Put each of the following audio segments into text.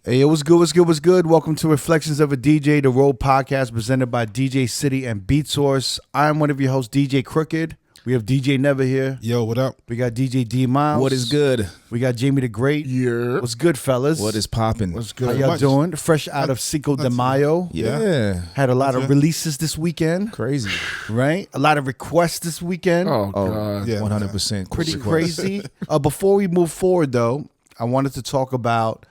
Hey, what's good, what's good, what's good? Welcome to Reflections of a DJ, the R.O.A.D podcast presented by DJ City and Beat Source. I'm one of your hosts, DJ Crooked. We have DJ Never here. Yo, what up? We got DJ D Miles. What is good? We got Jamie the Great. Yeah. What's good, fellas? What is popping? What's How good? y'all doing? Fresh out of Cinco de Mayo. Yeah. Had a lot of releases this weekend, Crazy. right? A lot of requests this weekend. Oh, God. Yeah, 100%. Pretty crazy. Before we move forward, though, I wanted to talk about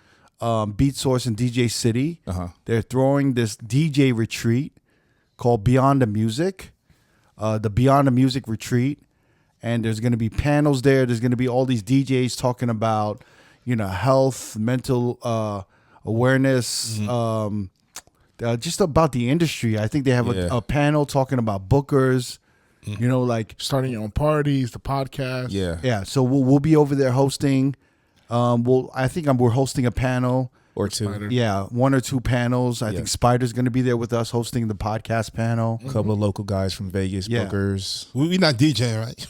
Beat Source and DJ City. They're throwing this DJ retreat called Beyond the Music, the Beyond the Music retreat. And there's going to be panels there. There's going to be all these DJs talking about, health, mental awareness, just about the industry. I think they have a panel talking about bookers, like Starting your own parties, the podcast. yeah. So we'll be over there hosting. I think we're hosting a panel Or two. Spider. Yeah, one or two panels. I think Spider's going to be there with us hosting the podcast panel. A couple of local guys from Vegas, bookers. We not DJing, right?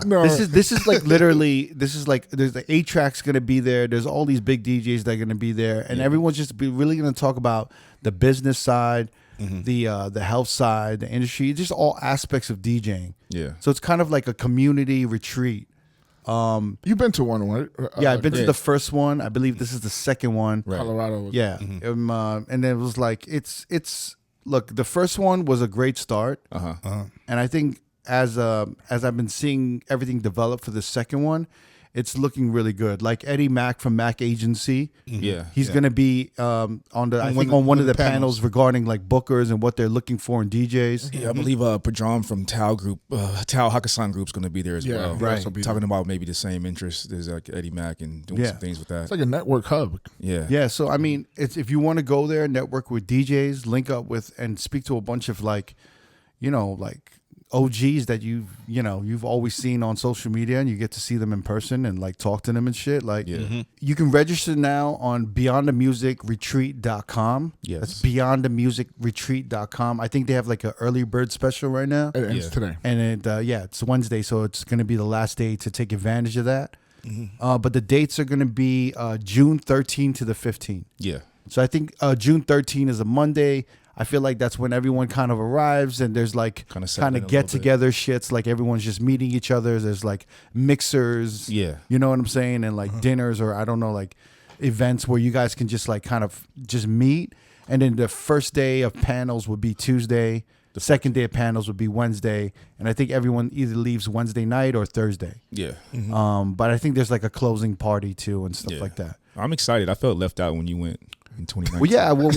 No. This is like literally. This is like there's the 8-track's going to be there. There's all these big DJs that are going to be there, and everyone's just really going to talk about the business side, the health side, the industry, just all aspects of DJing. Yeah. So it's kind of like a community retreat. You've been to one, right? Yeah, I've been to the first one. I believe this is the second one. Right. Colorado. Yeah, and then it was like it's look. The first one was a great start, and I think as I've been seeing everything develop for the second one, it's looking really good. Like Eddie Mack from Mack Agency, he's going to be on one of the panels regarding like bookers and what they're looking for in DJs. Yeah, I believe Padron from Tao Group, Tao Hakkasan Group's going to be there as well. Right. Talking about maybe the same interest as like Eddie Mack and doing some things with that. It's like a network hub. Yeah. So I mean, if you want to go there, network with DJs, link up with, and speak to a bunch of like OGs that you've always seen on social media, and you get to see them in person and like talk to them and shit. Like you can register now on beyondthemusicretreat.com. Yes. That's beyondthemusicretreat.com. I think they have like an early bird special right now. It ends today. And it's Wednesday, so it's going to be the last day to take advantage of that. But the dates are going to be June 13 to the 15th. Yeah. So I think June 13 is a Monday. I feel like that's when everyone kind of arrives, and there's like kind of get together shits. Like everyone's just meeting each other. There's like mixers. Yeah. You know what I'm saying? And like dinners, or I don't know, like events where you guys can just like kind of just meet. And then the first day of panels would be Tuesday. The second day of panels would be Wednesday. And I think everyone either leaves Wednesday night or Thursday. Yeah. But I think there's like a closing party too and stuff like that. I'm excited. I felt left out when you went in 2019. Well, yeah. Well,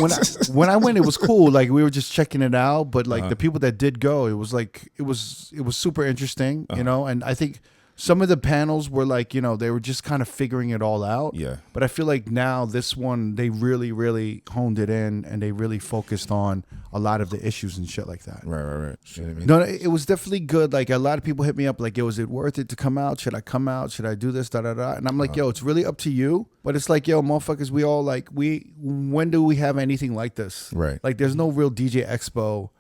when I went, it was cool. Like we were just checking it out. But like the people that did go, it was like it was super interesting, And I think some of the panels were like, they were just kind of figuring it all out. Yeah. But I feel like now this one, they really, really honed it in, and they really focused on a lot of the issues and shit like that. Right. You know what I mean? No, it was definitely good. Like a lot of people hit me up like, yo, is it worth it to come out? Should I come out? Should I do this? Da da da. And I'm like, yo, it's really up to you. But it's like, yo, motherfuckers, we all like when do we have anything like this? Right. Like there's no real DJ expo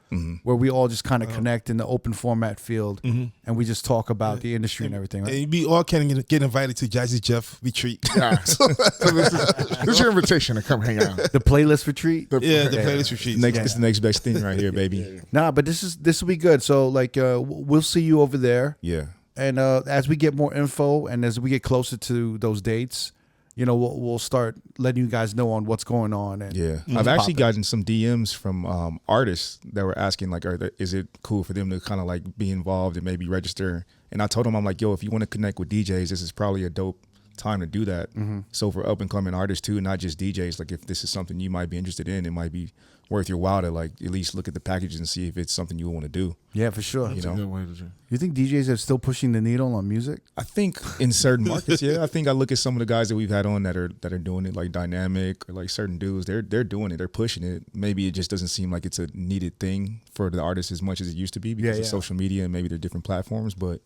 where we all just kind of connect in the open format field and we just talk about the industry and everything. Right? And we all can get invited to Jazzy Jeff retreat. Yeah. So this is your invitation to come hang out. The playlist retreat. The playlist retreat. It's the next best thing right here, baby. Nah, but this will be good. So like we'll see you over there. Yeah. And as we get more info and as we get closer to those dates, we'll start letting you guys know on what's going on. And I've actually gotten some DMs from artists that were asking like, is it cool for them to kind of like be involved and maybe register? And I told them, I'm like, yo, if you want to connect with DJs, this is probably a dope time to do that. So for up and coming artists too, not just DJs, like if this is something you might be interested in, it might be worth your while to like at least look at the packages and see if it's something you want to do. Yeah, for sure. That's a good way to do. You think DJs are still pushing the needle on music? I think in certain markets, I think I look at some of the guys that we've had on that are doing it, like Dynamic or like certain dudes. They're doing it. They're pushing it. Maybe it just doesn't seem like it's a needed thing for the artists as much as it used to be because of social media and maybe their different platforms. But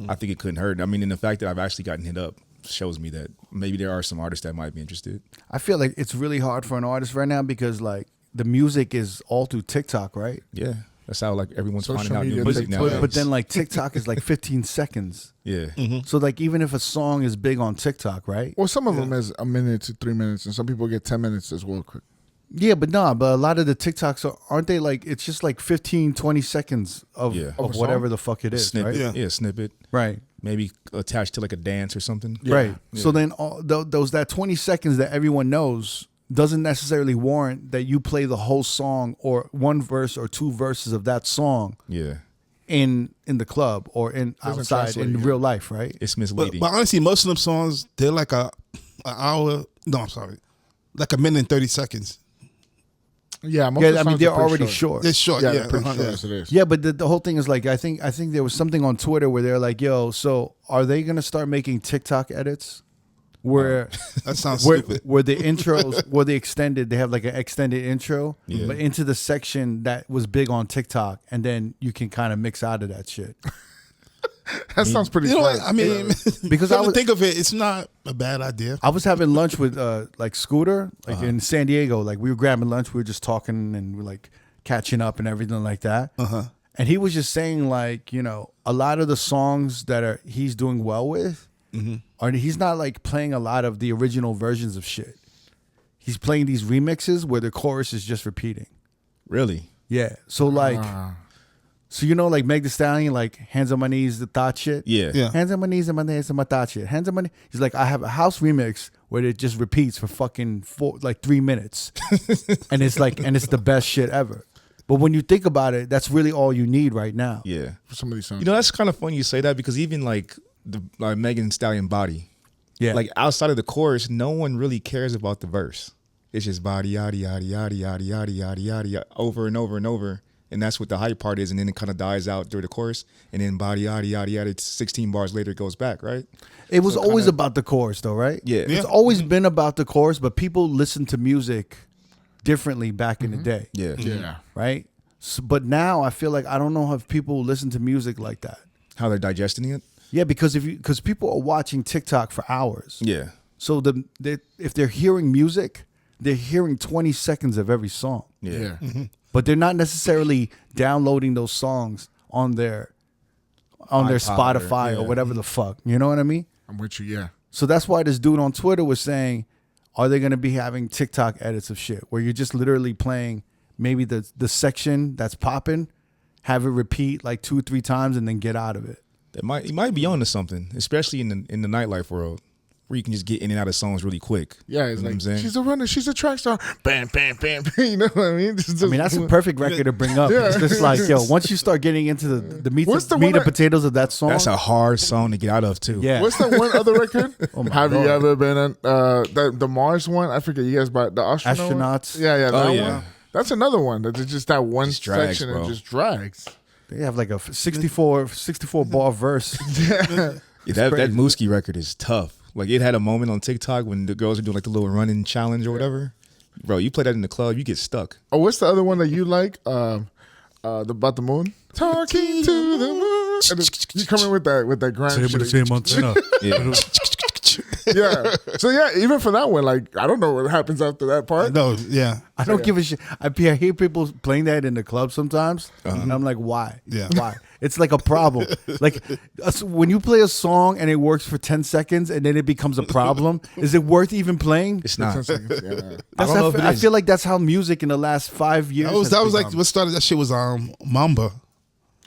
I think it couldn't hurt. I mean, and the fact that I've actually gotten hit up shows me that maybe there are some artists that might be interested. I feel like it's really hard for an artist right now because like the music is all through TikTok, right? Yeah. That's how like everyone's Social finding out new media, music now. But then like TikTok is like 15 seconds. Yeah. So like even if a song is big on TikTok, right? Well, some of them is a minute to 3 minutes, and some people get 10 minutes as well. Quick. Yeah, but a lot of the TikToks aren't they like, it's just like 15, 20 seconds of whatever the fuck it is, Snippet. right? Yeah, snippet. Right. Maybe attached to like a dance or something. Right. Yeah. So then that 20 seconds that everyone knows doesn't necessarily warrant that you play the whole song or one verse or two verses of that song. Yeah. In the club or outside in real life, right? It's misleading. But honestly, most of them songs, they're like an hour. No, I'm sorry. Like a minute and 30 seconds. Yeah, most of the songs they're are pretty already short. They're short, yeah. They're pretty short as it is. Yeah, but the whole thing is like, I think there was something on Twitter where they're like, yo, so are they going to start making TikTok edits where that sounds stupid. Where the intros, they have like an extended intro, but into the section that was big on TikTok, and then you can kind of mix out of that shit. That sounds pretty. You know what? smart. I mean, Because I would think of it, it's not a bad idea. I was having lunch with like Scooter, like in San Diego. Like we were grabbing lunch, we were just talking and we were like catching up and everything like that. And he was just saying like, you know, a lot of the songs that he's doing well with, he's not like playing a lot of the original versions of shit. He's playing these remixes where the chorus is just repeating. Really? Yeah. So like, so you know, like Meg Thee Stallion, like hands on my knees, the thought shit. Yeah. Hands on my knees and my hands on my thought shit. Hands on my knees. He's like, I have a house remix where it just repeats for fucking 3 minutes, and it's like, and it's the best shit ever. But when you think about it, that's really all you need right now. Yeah. For some of these songs. You know, that's kind of funny you say that because even like the Megan Thee Stallion body, Yeah. like outside of the chorus, no one really cares about the verse. It's just body, yada, yada, yada, yada, yada, yada, yada, over and over and over. And that's what the hype part is. And then it kind of dies out during the chorus. And then body, yada, yada, yada, 16 bars later, it goes back, right? It was always about the chorus, though, right? Yeah. It's always been about the chorus, but people listen to music differently back in the day. Yeah. Yeah. Right? So, but now I feel like I don't know if people listen to music like that. How they're digesting it? Yeah, because because people are watching TikTok for hours. Yeah. So if they're hearing music, they're hearing 20 seconds of every song. Yeah. But they're not necessarily downloading those songs on their Spotify or whatever the fuck. You know what I mean? I'm with you. Yeah. So that's why this dude on Twitter was saying, are they going to be having TikTok edits of shit where you're just literally playing maybe the section that's popping, have it repeat like 2 or 3 times and then get out of it. You might be onto something, especially in the nightlife world, where you can just get in and out of songs really quick. Yeah, it's you know like, what I'm saying? she's a runner, she's a track star. Bam, bam, bam, bam. You know what I mean? That's a perfect record to bring up. Yeah. It's just like, yo, once you start getting into the meat What's the meat one and that- potatoes of that song. That's a hard song to get out of too. Yeah. What's that one other record? my Have God. you ever been in the Mars one? I forget you guys, but the astronaut one? Astronauts. Yeah, that yeah. one. That's another one. That's just that one Just drags, section bro. and just drags. They have like a 64 bar verse. Yeah, that Mooski record is tough. Like it had a moment on TikTok when the girls are doing like the little running challenge or whatever. Bro, you play that in the club, you get stuck. Oh, what's the other one that you like? About the moon. Talking to the moon. And you come in with that grand shit. Yeah. Yeah. So yeah, even for that one, like I don't know what happens after that part. No, yeah. I don't give a shit. I hear people playing that in the club sometimes, and I'm like, why? Yeah. Why? It's like a problem. Like when you play a song and it works for 10 seconds and then it becomes a problem, is it worth even playing? It's not. 10 seconds, yeah. I feel like that's how music in the last 5 years. That was like what started that shit was Mamba.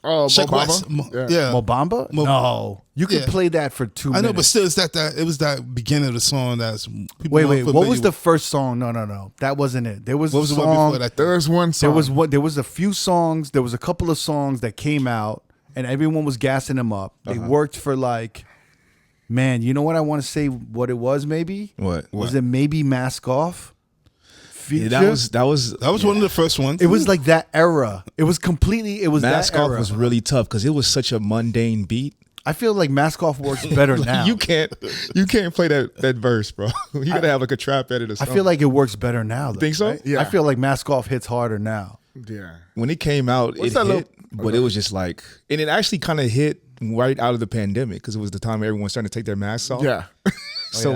Oh, Shaq Bob West. Baba? Yeah. Mobamba? No. You could Yeah. play that for 2 minutes. I know, but still, it's that it was that beginning of the song that's people Wait. more What familiar was the with. first song? No. That wasn't it. There was What a was the song. one before that? There's one song. There was a few songs. There was a couple of songs that came out, and everyone was gassing them up. They worked for like, man. You know what I want to say? What it was? Maybe What? was it? Maybe Mask Off. Yeah, Feature? that was one of the first ones. It was like that era. It was completely. It was Mask that Off era. was really tough because it was such a mundane beat. I feel like Mask Off works better now. You can't play that verse, bro. You gotta have like a trap edit or I something. feel like it works better now. Though, Think so? right? Yeah. I feel like Mask Off hits harder now. Yeah. when it came out, What's it that hit, but it was just like, and it actually kind of hit right out of the pandemic because it was the time everyone started to take their masks off. Yeah. So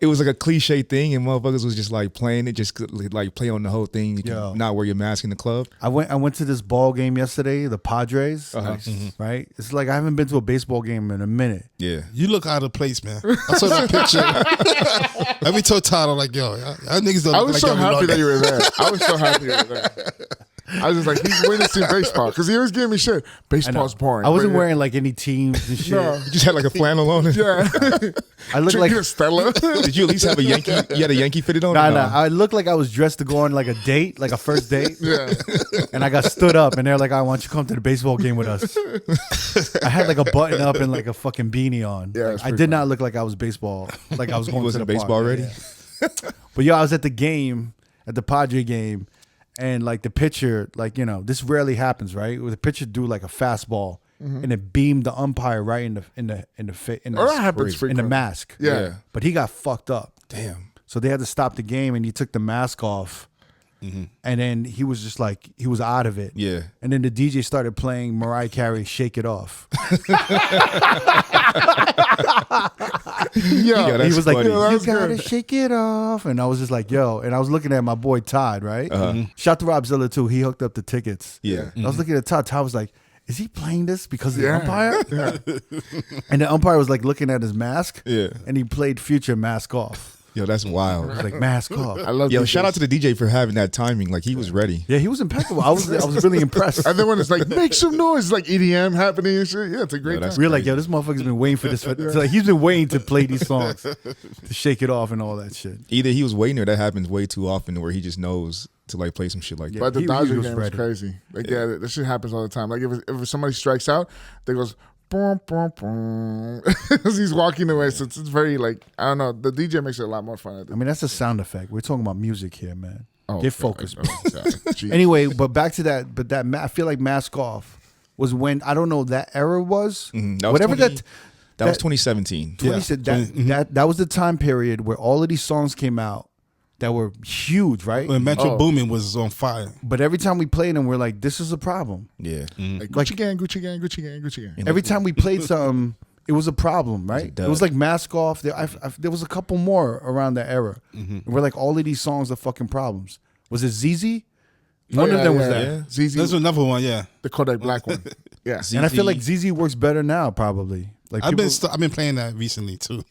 it was like a cliche thing, and motherfuckers was just like playing it, just like play on the whole thing. You can not wear your mask in the club. I went to this ball game yesterday, the Padres, right? It's like I haven't been to a baseball game in a minute. Yeah, you look out of place, man. I saw that picture. Every told Todd, I'm like, yo, y'all niggas don't. I was like so happy that you were there. I was so happy you were there. I was just like, he's witnessing baseball because he always giving me shit. Baseball's boring. I wasn't wearing like any teams and shit. No. You just had like a flannel on it. Yeah, I looked like a Stella. Did you at least have a Yankee? You had a Yankee fitted on? Nah. I looked like I was dressed to go on like a date, like a first date. Yeah, and I got stood up, and they're like, "I want you to come to the baseball game with us." I had like a button up and like a fucking beanie on. Yeah, like, I did not look like I was baseball. Like I was going to the baseball park. ready. Yeah. But I was at the game, at the Padre game. And like the pitcher, like, you know, this rarely happens, right? Where the pitcher do like a fastball and it beamed the umpire right in the mask. Yeah. But he got fucked up. Damn. So they had to stop the game and he took the mask off. And then he was just like, he was out of it. Yeah. And then the DJ started playing Mariah Carey, Shake It Off. Yeah, He was like, funny. you gotta shake it off. And I was just like, yo. And I was looking at my boy Todd, right? Shout to Rob Zilla too. He hooked up the tickets. Yeah. I was looking at Todd. Todd was like, is he playing this because of the Yeah. umpire? Yeah. And the umpire was like looking at his mask. Yeah. And he played Future Mask Off. Yo, that's wild. It was like mask off. I love. Yo, DJs. shout out to the DJ for having that timing. Like he was ready. Yeah, he was impeccable. I was really impressed. And then when it's like, make some noise, like EDM happening and shit. Yeah, it's a great that's time. We were like, yo, this motherfucker's been waiting for this. So, like, he's been waiting to play these songs, to shake it off and all that shit. Either he was waiting or that happens way too often where he just knows to like play some shit like that. But the He Dodger was game ready. is crazy. They get it. This shit happens all the time. Like if somebody strikes out, they goes boom boom boom as he's walking away. So it's very like I don't know. The DJ makes it a lot more fun. I mean, that's a sound effect. We're talking about music here, man. Oh, Get focused. Jeez. Anyway, but back to that. But that I feel like Mask Off was when I don't know that era was. That was Whatever 20 that. That was 2017. 20 said that was the time period where all of these songs came out that were huge, right? When Metro Boomin was on fire. But every time we played them, we're like, this is a problem. Yeah. Like Gucci gang, Gucci gang, Gucci gang, Gucci gang. Every time we played something, it was a problem, right? It was like Mask Off. There was a couple more around that era. And we're like, all of these songs are fucking problems. Was it ZZ? One of them was that. Yeah. ZZ, There's another one, yeah. the Kodak Black one. Yeah. And I feel like ZZ works better now, probably. Like I've people, been playing that recently too.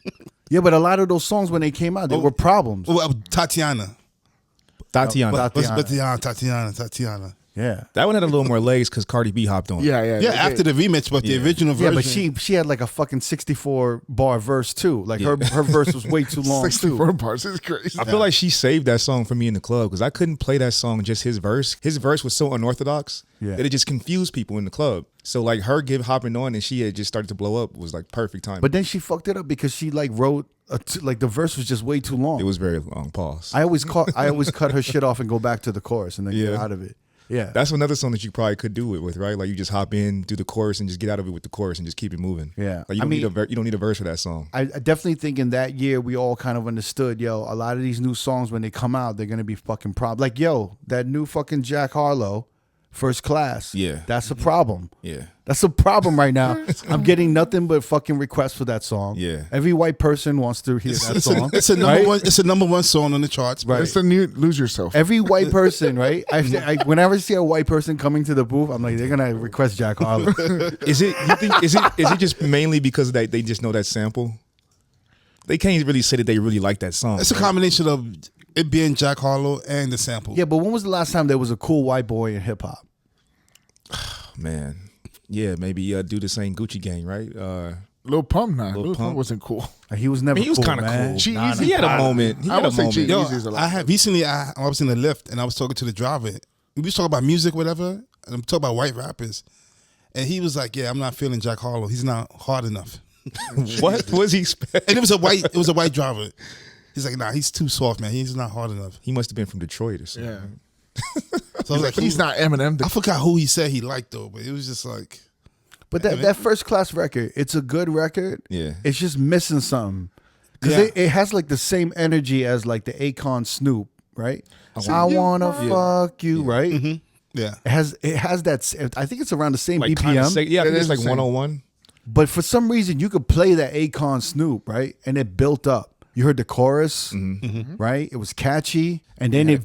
yeah, but a lot of those songs when they came out, they were problems. Tatiana. Tatiana. Tatiana. Yeah. That one had a little more legs because Cardi B hopped on. Yeah. Yeah, after the remix, but the original version. Yeah, but she had like a fucking 64 bar verse too. Like her verse was way too long 64 too. bars is crazy. I feel like she saved that song for me in the club because I couldn't play that song just his verse. His verse was so unorthodox that it just confused people in the club. So like her hopping on and she had just started to blow up was like perfect time. But then she fucked it up because she like wrote like the verse was just way too long. it was very long. Pause. I always cut her shit off and go back to the chorus and then get Yeah. out of it. Yeah. That's another song that you probably could do it with, right? Like you just hop in, do the chorus, and just get out of it with the chorus and just keep it moving. Yeah. Like you don't need a verse for that song. I definitely think in that year we all kind of understood, yo, a lot of these new songs when they come out, they're gonna be fucking problem. Like, yo, that new fucking Jack Harlow, First Class. Yeah. That's a problem. Yeah. That's a problem right now. I'm getting nothing but fucking requests for that song. Yeah. Every white person wants to hear that song. It's a number one. It's a number one song on the charts. Right. It's the new Lose Yourself. Every white person, right? Whenever I see a white person coming to the booth, I'm like, they're gonna request Jack Harlow. Is it just mainly because they just know that sample? They can't really say that they really like that song. It's a combination of it being Jack Harlow and the sample. Yeah, but when was the last time there was a cool white boy in hip hop? Man. Yeah, maybe do the same Gucci Gang, right? Lil Pump now. Lil Lil Pump Pump. wasn't cool. He was never. he was cool, kinda man. cool. G-Eazy. He had a moment. He I had a would say moment. G-Eazy. Yo, Easy's a lot. I had recently. I was in the lift and I was talking to the driver. We was talking about music, whatever, and I'm talking about white rappers. And he was like, "Yeah, I'm not feeling Jack Harlow. He's not hard enough." What was he expecting? And it was a white driver. He's like, "Nah, he's too soft, man. He's not hard enough." He must have been from Detroit or something. Yeah. So I was like, He's not Eminem. I forgot who he said he liked though, but it was just like, But that First Class record, it's a good record. Yeah. It's just missing something. Because Yeah. it has like the same energy as like the Akon Snoop, right? I wanna fuck you, right? yeah. It has that. I think it's around the same Like BPM. yeah, I think It it's is like the same. 101. But for some reason, you could play that Akon Snoop, right? And it built up. You heard the chorus, right? It was catchy. And then it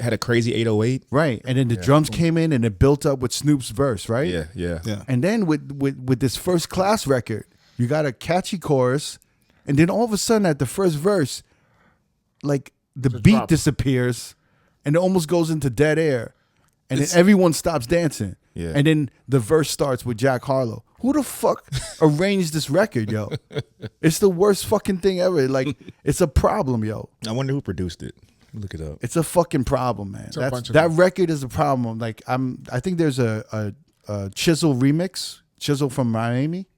had a crazy 808. Right. And then the drums came in and it built up with Snoop's verse, right? Yeah. And then with this First Class record, you got a catchy chorus. And then all of a sudden at the first verse, like the beat disappears and it almost goes into dead air. And then everyone stops dancing. Yeah. And then the verse starts with Jack Harlow. Who the fuck arranged this record, yo? It's the worst fucking thing ever. Like, it's a problem, yo. I wonder who produced it. Look it up. It's a fucking problem, man. That record is a problem. Like, I think there's a Chisel remix, Chisel from Miami.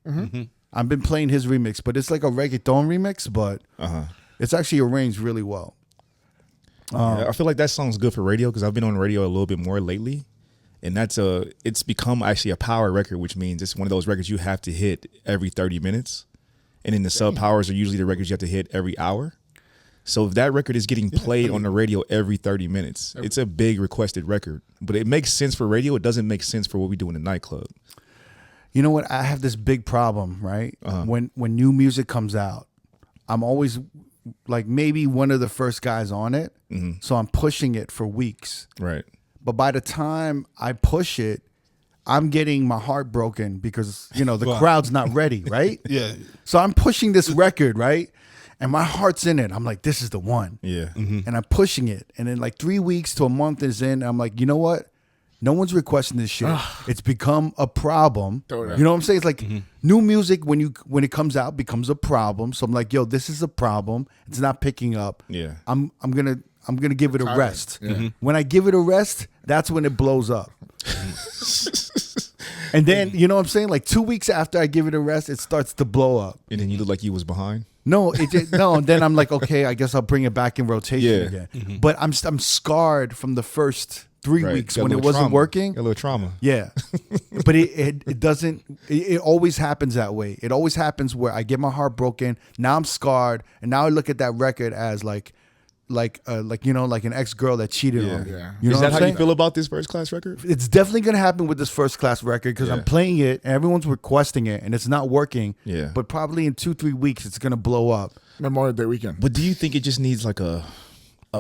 I've been playing his remix, but it's like a reggaeton remix, but it's actually arranged really well. I feel like that song's good for radio because I've been on radio a little bit more lately. And it's become actually a power record, which means it's one of those records you have to hit every 30 minutes. And then the sub powers are usually the records you have to hit every hour. So if that record is getting played on the radio every 30 minutes, it's a big requested record. But it makes sense for radio. It doesn't make sense for what we do in the nightclub. You know what? I have this big problem, right? When new music comes out, I'm always like maybe one of the first guys on it. So I'm pushing it for weeks. Right. But by the time I push it, I'm getting my heart broken because, the crowd's not ready, right? Yeah. So I'm pushing this record, right? And my heart's in it. I'm like, this is the one. Yeah. And I'm pushing it. And then like 3 weeks to a month is in, I'm like, you know what? No one's requesting this shit. It's become a problem. You know what I'm saying? It's like new music when it comes out becomes a problem. So I'm like, yo, this is a problem. It's not picking up. Yeah. I'm gonna give it a rest. When I give it a rest, that's when it blows up. And then, you know what I'm saying? Like 2 weeks after I give it a rest, it starts to blow up. And then you look like you was behind. No, and then I'm like, okay, I guess I'll bring it back in rotation again. But I'm scarred from the first 3 weeks when it wasn't working. A little trauma. Yeah. But it doesn't, it always happens that way. It always happens where I get my heart broken. Now I'm scarred. And now I look at that record as like an ex-girl that cheated on me. Yeah. You know Is that what how I'm you feel about this First Class record? It's definitely going to happen with this First Class record because I'm playing it and everyone's requesting it and it's not working. Yeah. But probably in 2-3 weeks, it's going to blow up. Memorial Day weekend. But do you think it just needs like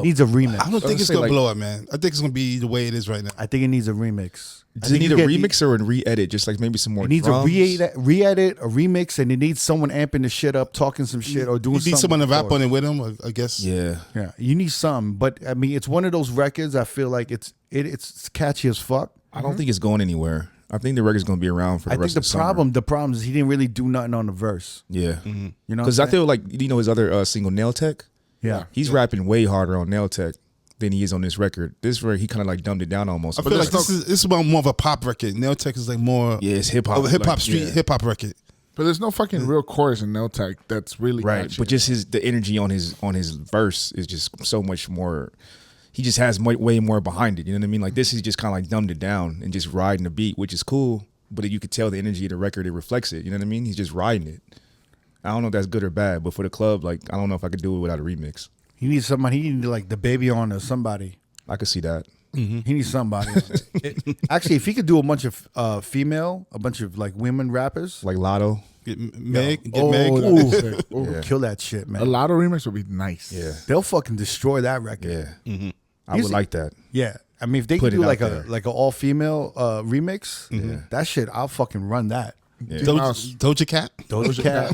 Needs a remix. I don't think it's gonna blow up, man. I think it's gonna be the way it is right now. I think it needs a remix. Does it need a remix or a re-edit? Just like maybe some more. It needs drums? a re-edit, a remix, and it needs someone amping the shit up, talking some shit, or doing. You need something someone to rap on it with him, I guess. Yeah. Yeah, you need something. But I mean, it's one of those records. I feel like it's catchy as fuck. I don't think it's going anywhere. I think the record's going to be around for the rest of the summer. The problem is he didn't really do nothing on the verse. Yeah. You know, because I feel like his other single Nail Tech. Yeah, he's rapping way harder on Nail Tech than he is on this record. This record, he kind of like dumbed it down almost. I feel like this is more of a pop record. Nail Tech is like more. Yeah, it's hip hop. Hip hop record. But there's no fucking real chorus in Nail Tech that's really right. catchy. But just the energy on his verse is just so much more. He just has way more behind it. You know what I mean? Like this is just kind of like dumbed it down and just riding the beat, which is cool. But you could tell the energy of the record, it reflects it. You know what I mean? He's just riding it. I don't know if that's good or bad, but for the club, like I don't know if I could do it without a remix. He needs somebody. He needs like the baby on or somebody. I could see that. He needs somebody. Actually, if he could do a bunch of a bunch of like women rappers, like Lotto, Meg. Kill that shit, man. A Lotto remix would be nice. Yeah, they'll fucking destroy that record. Yeah, I would like that. Yeah, I mean, if they could do like an all female remix, that shit, I'll fucking run that. Yeah. Doja Cat.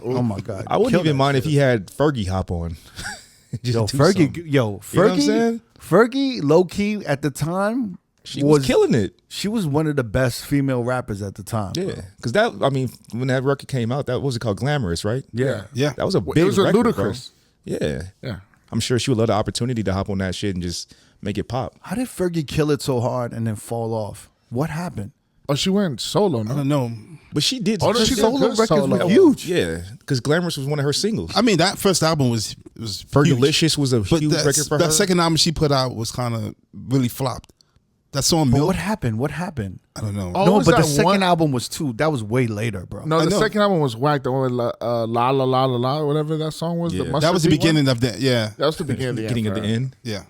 Oh my god, I wouldn't even mind if he had Fergie hop on. Fergie, Fergie, low key at the time, she was killing it. She was one of the best female rappers at the time. Yeah, because when that record came out, that was called Glamorous, right? Yeah. That was a big record, Ludacris. Bro. Yeah. I'm sure she would love the opportunity to hop on that shit and just make it pop. How did Fergie kill it so hard and then fall off? What happened? Oh, she went solo. No? I don't know. But she did. Her solo records were huge. Yeah, because Glamorous was one of her singles. I mean, that first album was Fergalicious was a huge record for her. That second album she put out was kind of really flopped. That song, but what happened? I don't know. Oh, no, but the second album was that was way later, bro. No, the second album was whack. The one with La La La La La, whatever that song was. Yeah. That was the beginning of that. Yeah, that was the beginning. Of the end. Yeah,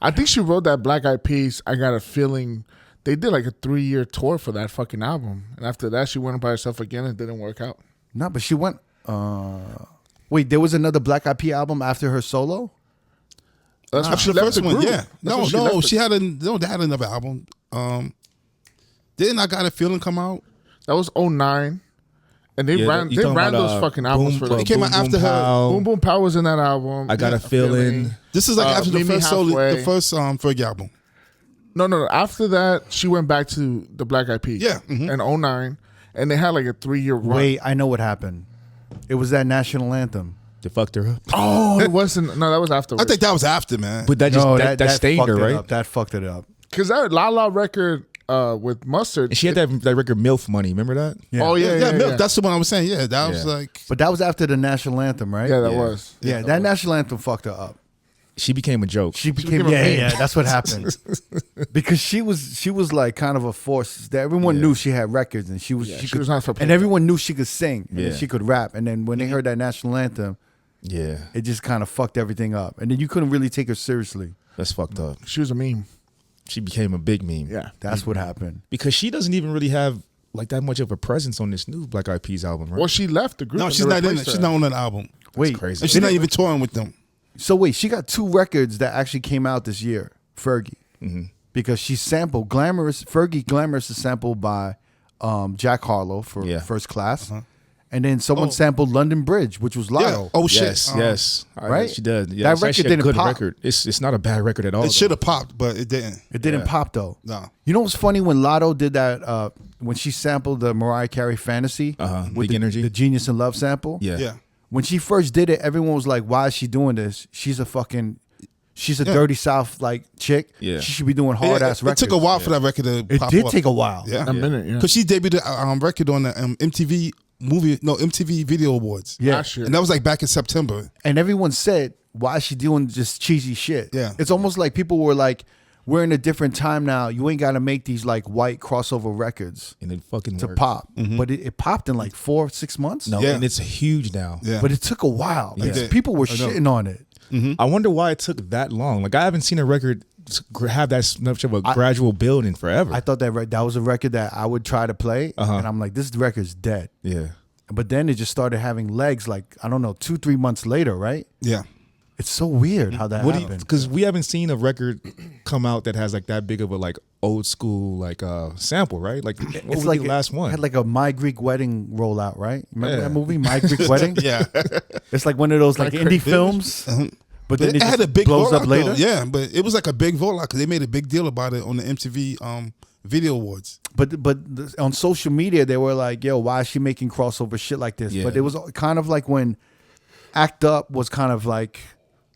I think she wrote that Black Eyed Peas. I got a feeling they did like a 3-year tour for that fucking album, and after that, she went by herself again and it didn't work out. No, but she went. Wait, there was another Black Eyed Peas album after her solo. That's when she The left first the one, group. yeah. That's No, when no, left she had they had another album. Didn't I Got a Feeling come out? That was 2009. And they ran those fucking albums for It came out after her. Boom Boom Pow was in that album. I Got a Feeling. This is like after the Meet Me first solo, Halfway. the first Fergie album. No. After that, she went back to the Black Eyed Peas. Yeah, in 2009. And they had like a 3-year run. Wait, I know what happened. It was that national anthem. They fucked her up. Oh, it wasn't. No, that was afterwards. I think that was after, man. But that just No, that stained fucked her, it right? up. That fucked it up. Because that La La record with Mustard. And she had that record MILF Money. Remember that? Yeah. Oh, yeah. Milk, that's the one I was saying. Yeah, that was Yeah. like. But that was after the national anthem, right? Yeah, that Yeah. was. Yeah, that national anthem fucked her up. She became a joke. She became became a meme. yeah. That's what happened. Because she was like kind of a force that everyone knew she had records and she was she was not for and playing. everyone knew she could sing and Yeah. she could rap. And then when they heard that national anthem, Yeah, it just kind of fucked everything up. And then you couldn't really take her seriously. that's fucked up. She was a meme. She became a big meme. Yeah. That's what happened. Because she doesn't even really have like that much of a presence on this new Black Eyed Peas album, right? Well, she left the group. No, and she's they not in it. replaced She's her. not on that album. Wait, crazy. And she's not even touring with them. so wait, she got 2 records that actually came out this year, Fergie. Because she sampled Glamorous. Fergie Glamorous is sampled by Jack Harlow for Yeah. First Class. And then someone sampled London Bridge, which was Lotto. Yeah. Oh shit. Yes. Right? She does. Yeah, That it's record actually didn't a good pop. record. It's not a bad record at all. It should have popped, but it didn't. It didn't pop though. No. You know what's funny when Lotto did that when she sampled the Mariah Carey Fantasy with Big Energy. the Genius and Love sample? Yeah. Yeah. When she first did it, everyone was like, "Why is she doing this? She's a dirty South like chick. Yeah. She should be doing hard ass It records." took a while for that record to It pop did off. take a while. Yeah. A minute, yeah. Because she debuted a record on the MTV Video Awards. Yeah. Last year. And that was like back in September. And everyone said, "Why is she doing just cheesy shit?" Yeah. It's almost like people were like, "We're in a different time now. You ain't got to make these like white crossover records And it fucking to worked. pop." But it popped in like 4-6 months. No, Yeah. and it's huge now. Yeah. But it took a while. Like, Yeah. people were I know. shitting on it. I wonder why it took that long. Like I haven't seen a record have that much of a gradual build in forever. I thought that that was a record that I would try to play, and I'm like, this record's dead. yeah. But then it just started having legs. Like I don't know, 2-3 months later, right? Yeah. It's so weird how that happened. Because we haven't seen a record come out that has like that big of a like old school like sample, right? Like what was like the last one? Had like a My Greek Wedding rollout, right? Remember Yeah. that movie, My Greek Wedding? Yeah. It's like one of those like indie films. But then It it had just a big blows rollout up later. though. Yeah, but it was like a big rollout because they made a big deal about it on the MTV Video Awards. But on social media they were like, "Yo, why is she making crossover shit like this?" Yeah. But it was kind of like when Act Up was kind of like,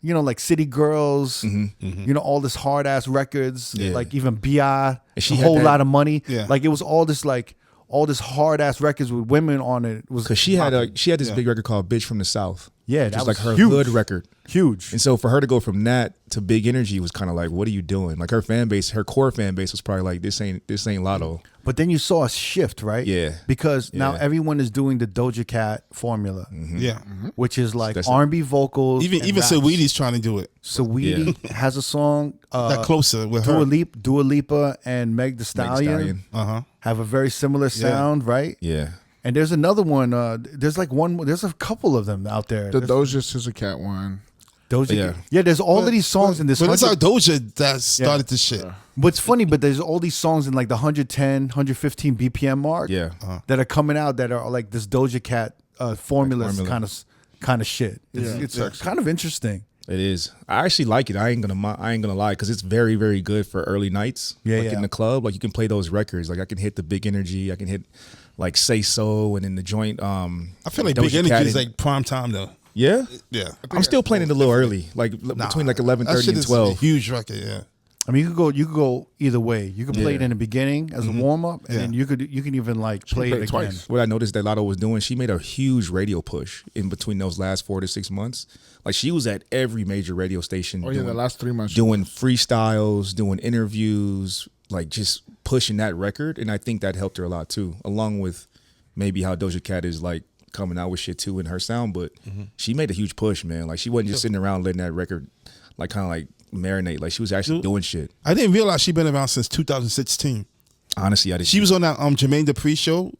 you know, like City Girls, you know, all this hard ass records, Yeah. like even B.I. And she a had whole that- lot of money. Yeah. Like it was all this hard ass records with women on it. Was Because she had this Yeah. big record called "Bitch from the South." Yeah, which that was like was her huge. hood record. huge. And so for her to go from that to Big Energy was kind of like, what are you doing? Like her fan base, her core fan base was probably like, this ain't Lotto. But then you saw a shift, right? Yeah. Because now Yeah. everyone is doing the Doja Cat formula, Yeah. which is like That's- R&B vocals. Even and raps. Saweetie's trying to do it. Saweetie has a song. That closer with her. Dua Lipa and Meg Thee Stallion, have a very similar sound, right? Yeah. And there's another one. There's a couple of them out there. The There's Doja Scissor Cat one. Doja. Yeah. Yeah, there's all of these songs in this. But it's our 100 Doja that started this shit. What's funny, but there's all these songs in like the 110, 115 BPM mark. Yeah. That are coming out that are like this Doja Cat formula kind of shit. It's kind of interesting. It is. I actually like it. I ain't gonna lie, because it's very, very good for early nights. Yeah, like yeah. in the club, like you can play those records. Like I can hit the Big Energy. I can hit like Say So, and then the joint. I feel like Doja Big Energy Cat is and- like prime time though. Yeah. Yeah. I'm still playing it a little early, like between like 11:30 and 12. A huge record, yeah. I mean, you could go either way. You could play it in the beginning as a warm up, and Yeah. then you can even like play play it it again. twice. What I noticed that Lotto was doing, she made a huge radio push in between those last 4 to 6 months. Like she was at every major radio station. Oh yeah, the last 3 months. doing freestyles, doing interviews, like just pushing that record. And I think that helped her a lot too, along with maybe how Doja Cat is like coming out with shit too in her sound. But she made a huge push, man. Like she wasn't just sitting around letting that record like kind of like marinate. Like she was actually doing shit. I didn't realize she'd been around since 2016. Honestly, I didn't. She was on that Jermaine Dupri show,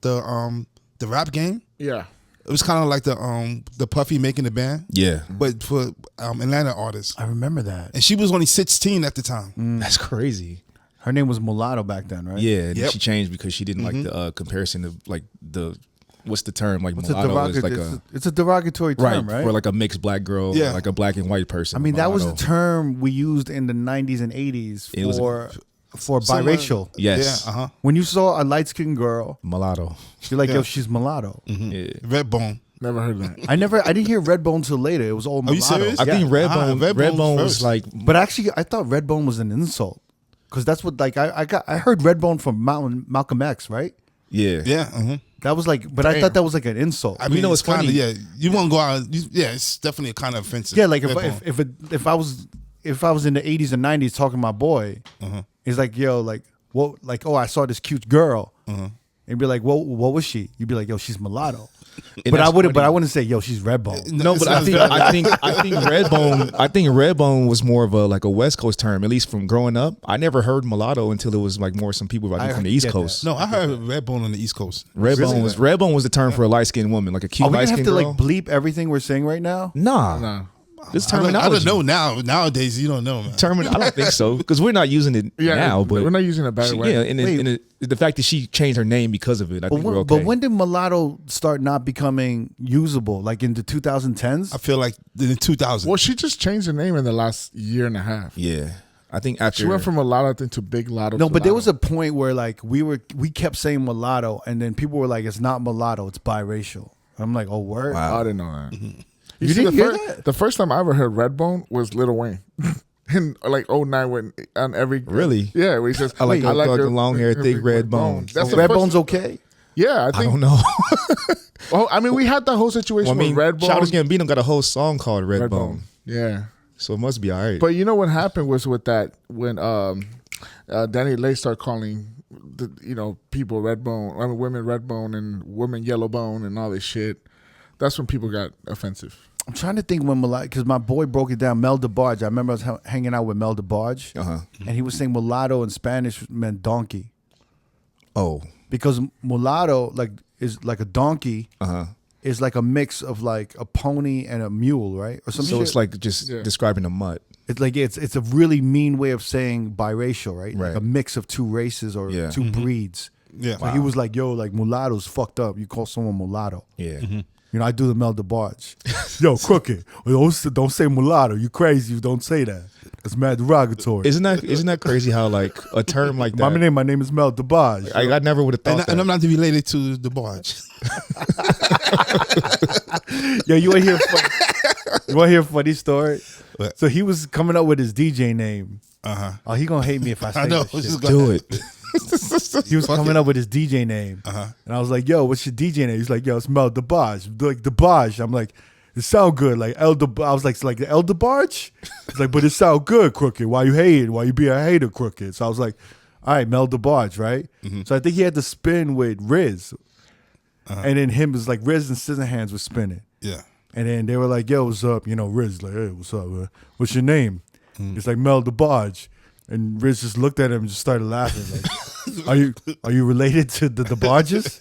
the rap game. Yeah. It was kind of like the Puffy making the band, Yeah, but for Atlanta artists. I remember that. And she was only 16 at the time. that's crazy. Her name was Mulatto back then, right? Yeah, and Yep. she changed because she didn't like the comparison of like the what's the term like It's a, mulatto is like it's a derogatory term, right? for like a mixed black girl, Yeah. like a black and white person. I mean, that was the mulatto. term we used in the 90s and 80s It was- for biracial. Yes, Yeah. When you saw a light-skinned girl, mulatto. you're like, Yeah. yo, she's mulatto. Yeah. Redbone. Never heard that. I didn't hear Redbone till later. It was all Are you mulatto. serious? I think Redbone, Redbone was first. like, But actually, I thought Redbone was an insult because that's what like I heard Redbone from Malcolm X, right? yeah, Yeah. That was like, but I thought that was like an insult. I mean, know it's what's funny? kinda, yeah, you won't go out. Yeah, it's definitely kind of offensive. Yeah, like Redbone. if I was in the 80s and 90s talking to my boy, he's like, yo, like what, like oh, I saw this cute girl, and be like, what was she? You'd be like, yo, she's mulatto. And But I that's wouldn't. But funny. I wouldn't say, yo, she's Redbone. No, but I think Redbone was more of a like a West Coast term. At least from growing up, I never heard mulatto until it was like more some people I think from the East get Coast. No, I heard Redbone on the East Coast. Redbone was the term for a light skinned woman, like a cute Are we light gonna have skinned to girl. like bleep everything we're saying right now? Nah, No. this I don't terminology. know now. Nowadays, you don't know, man. I don't think so because we're not using it Yeah, now. But we're not using it a bad way. Yeah, and the fact that she changed her name because of it, I think we're okay. But when did mulatto start not becoming usable? Like in the 2010s? I feel like in the 2000s. Well, she just changed her name in the last year and a half. yeah, I think after She went from mulatto thing to big lotto. No, to but there lotto. was a point where like we kept saying mulatto, and then people were like, "It's not mulatto, it's biracial." I'm like, "Oh, word." Oh, I didn't know that. You see, didn't the hear fir- that? The first time I ever heard Redbone was Lil Wayne. In like 09 when on every Really? Yeah, where he says I like her- the long hair, her thick big red bones. That's the Redbone's first- okay. Yeah, I I think. don't know. Well, I mean, we had that whole situation Well, I mean, with Redbone. Childish Gambino got a whole song called Redbone, Yeah, so it must be all right. but you know what happened was with that when Danny Lay started calling people Redbone, I mean women Redbone and women Yellowbone and all this shit. That's when people got offensive. I'm trying to think when mulatto, because my boy broke it down. Mel DeBarge. I remember I was hanging out with Mel DeBarge, and he was saying mulatto in Spanish meant donkey, oh, because mulatto is like a donkey. Is like a mix of like a pony and a mule, right? Or something. so it's like just describing a mutt. It's like it's a really mean way of saying biracial, right? Right. Like a mix of two races or Yeah. two breeds. Yeah. So he was like, "Yo, like mulatto's fucked up. You call someone mulatto." Yeah, You know, I do the Mel DeBarge. Yo, crooked. Don't say mulatto. You crazy. You don't say that. It's mad derogatory. isn't that crazy how like a term like that? my name is Mel DeBarge. I never would have thought that. And I'm not related to the barge. Yo, you want to hear a funny story? What? So he was coming up with his DJ name. Oh, he gonna hate me if I say I know. this shit. Do it. He was coming up with his DJ name, and I was like, "Yo, what's your DJ name?" He's like, "Yo, it's Mel DeBarge." Like DeBarge. I'm like, "It sound good." Like I was like El DeBarge. He's like, "But it sound good, crooked. Why you hating? Why you be a hater, crooked?" So I was like, "All right, Mel DeBarge, right?" So I think he had to spin with Riz, and then him was like Riz and Scissorhands was spinning, Yeah. and then they were like, "Yo, what's up?" You know, Riz like, "Hey, what's up? What's your name?" It's like Mel DeBarge. And Riz just looked at him and just started laughing. Like, are you related to the DeBarges?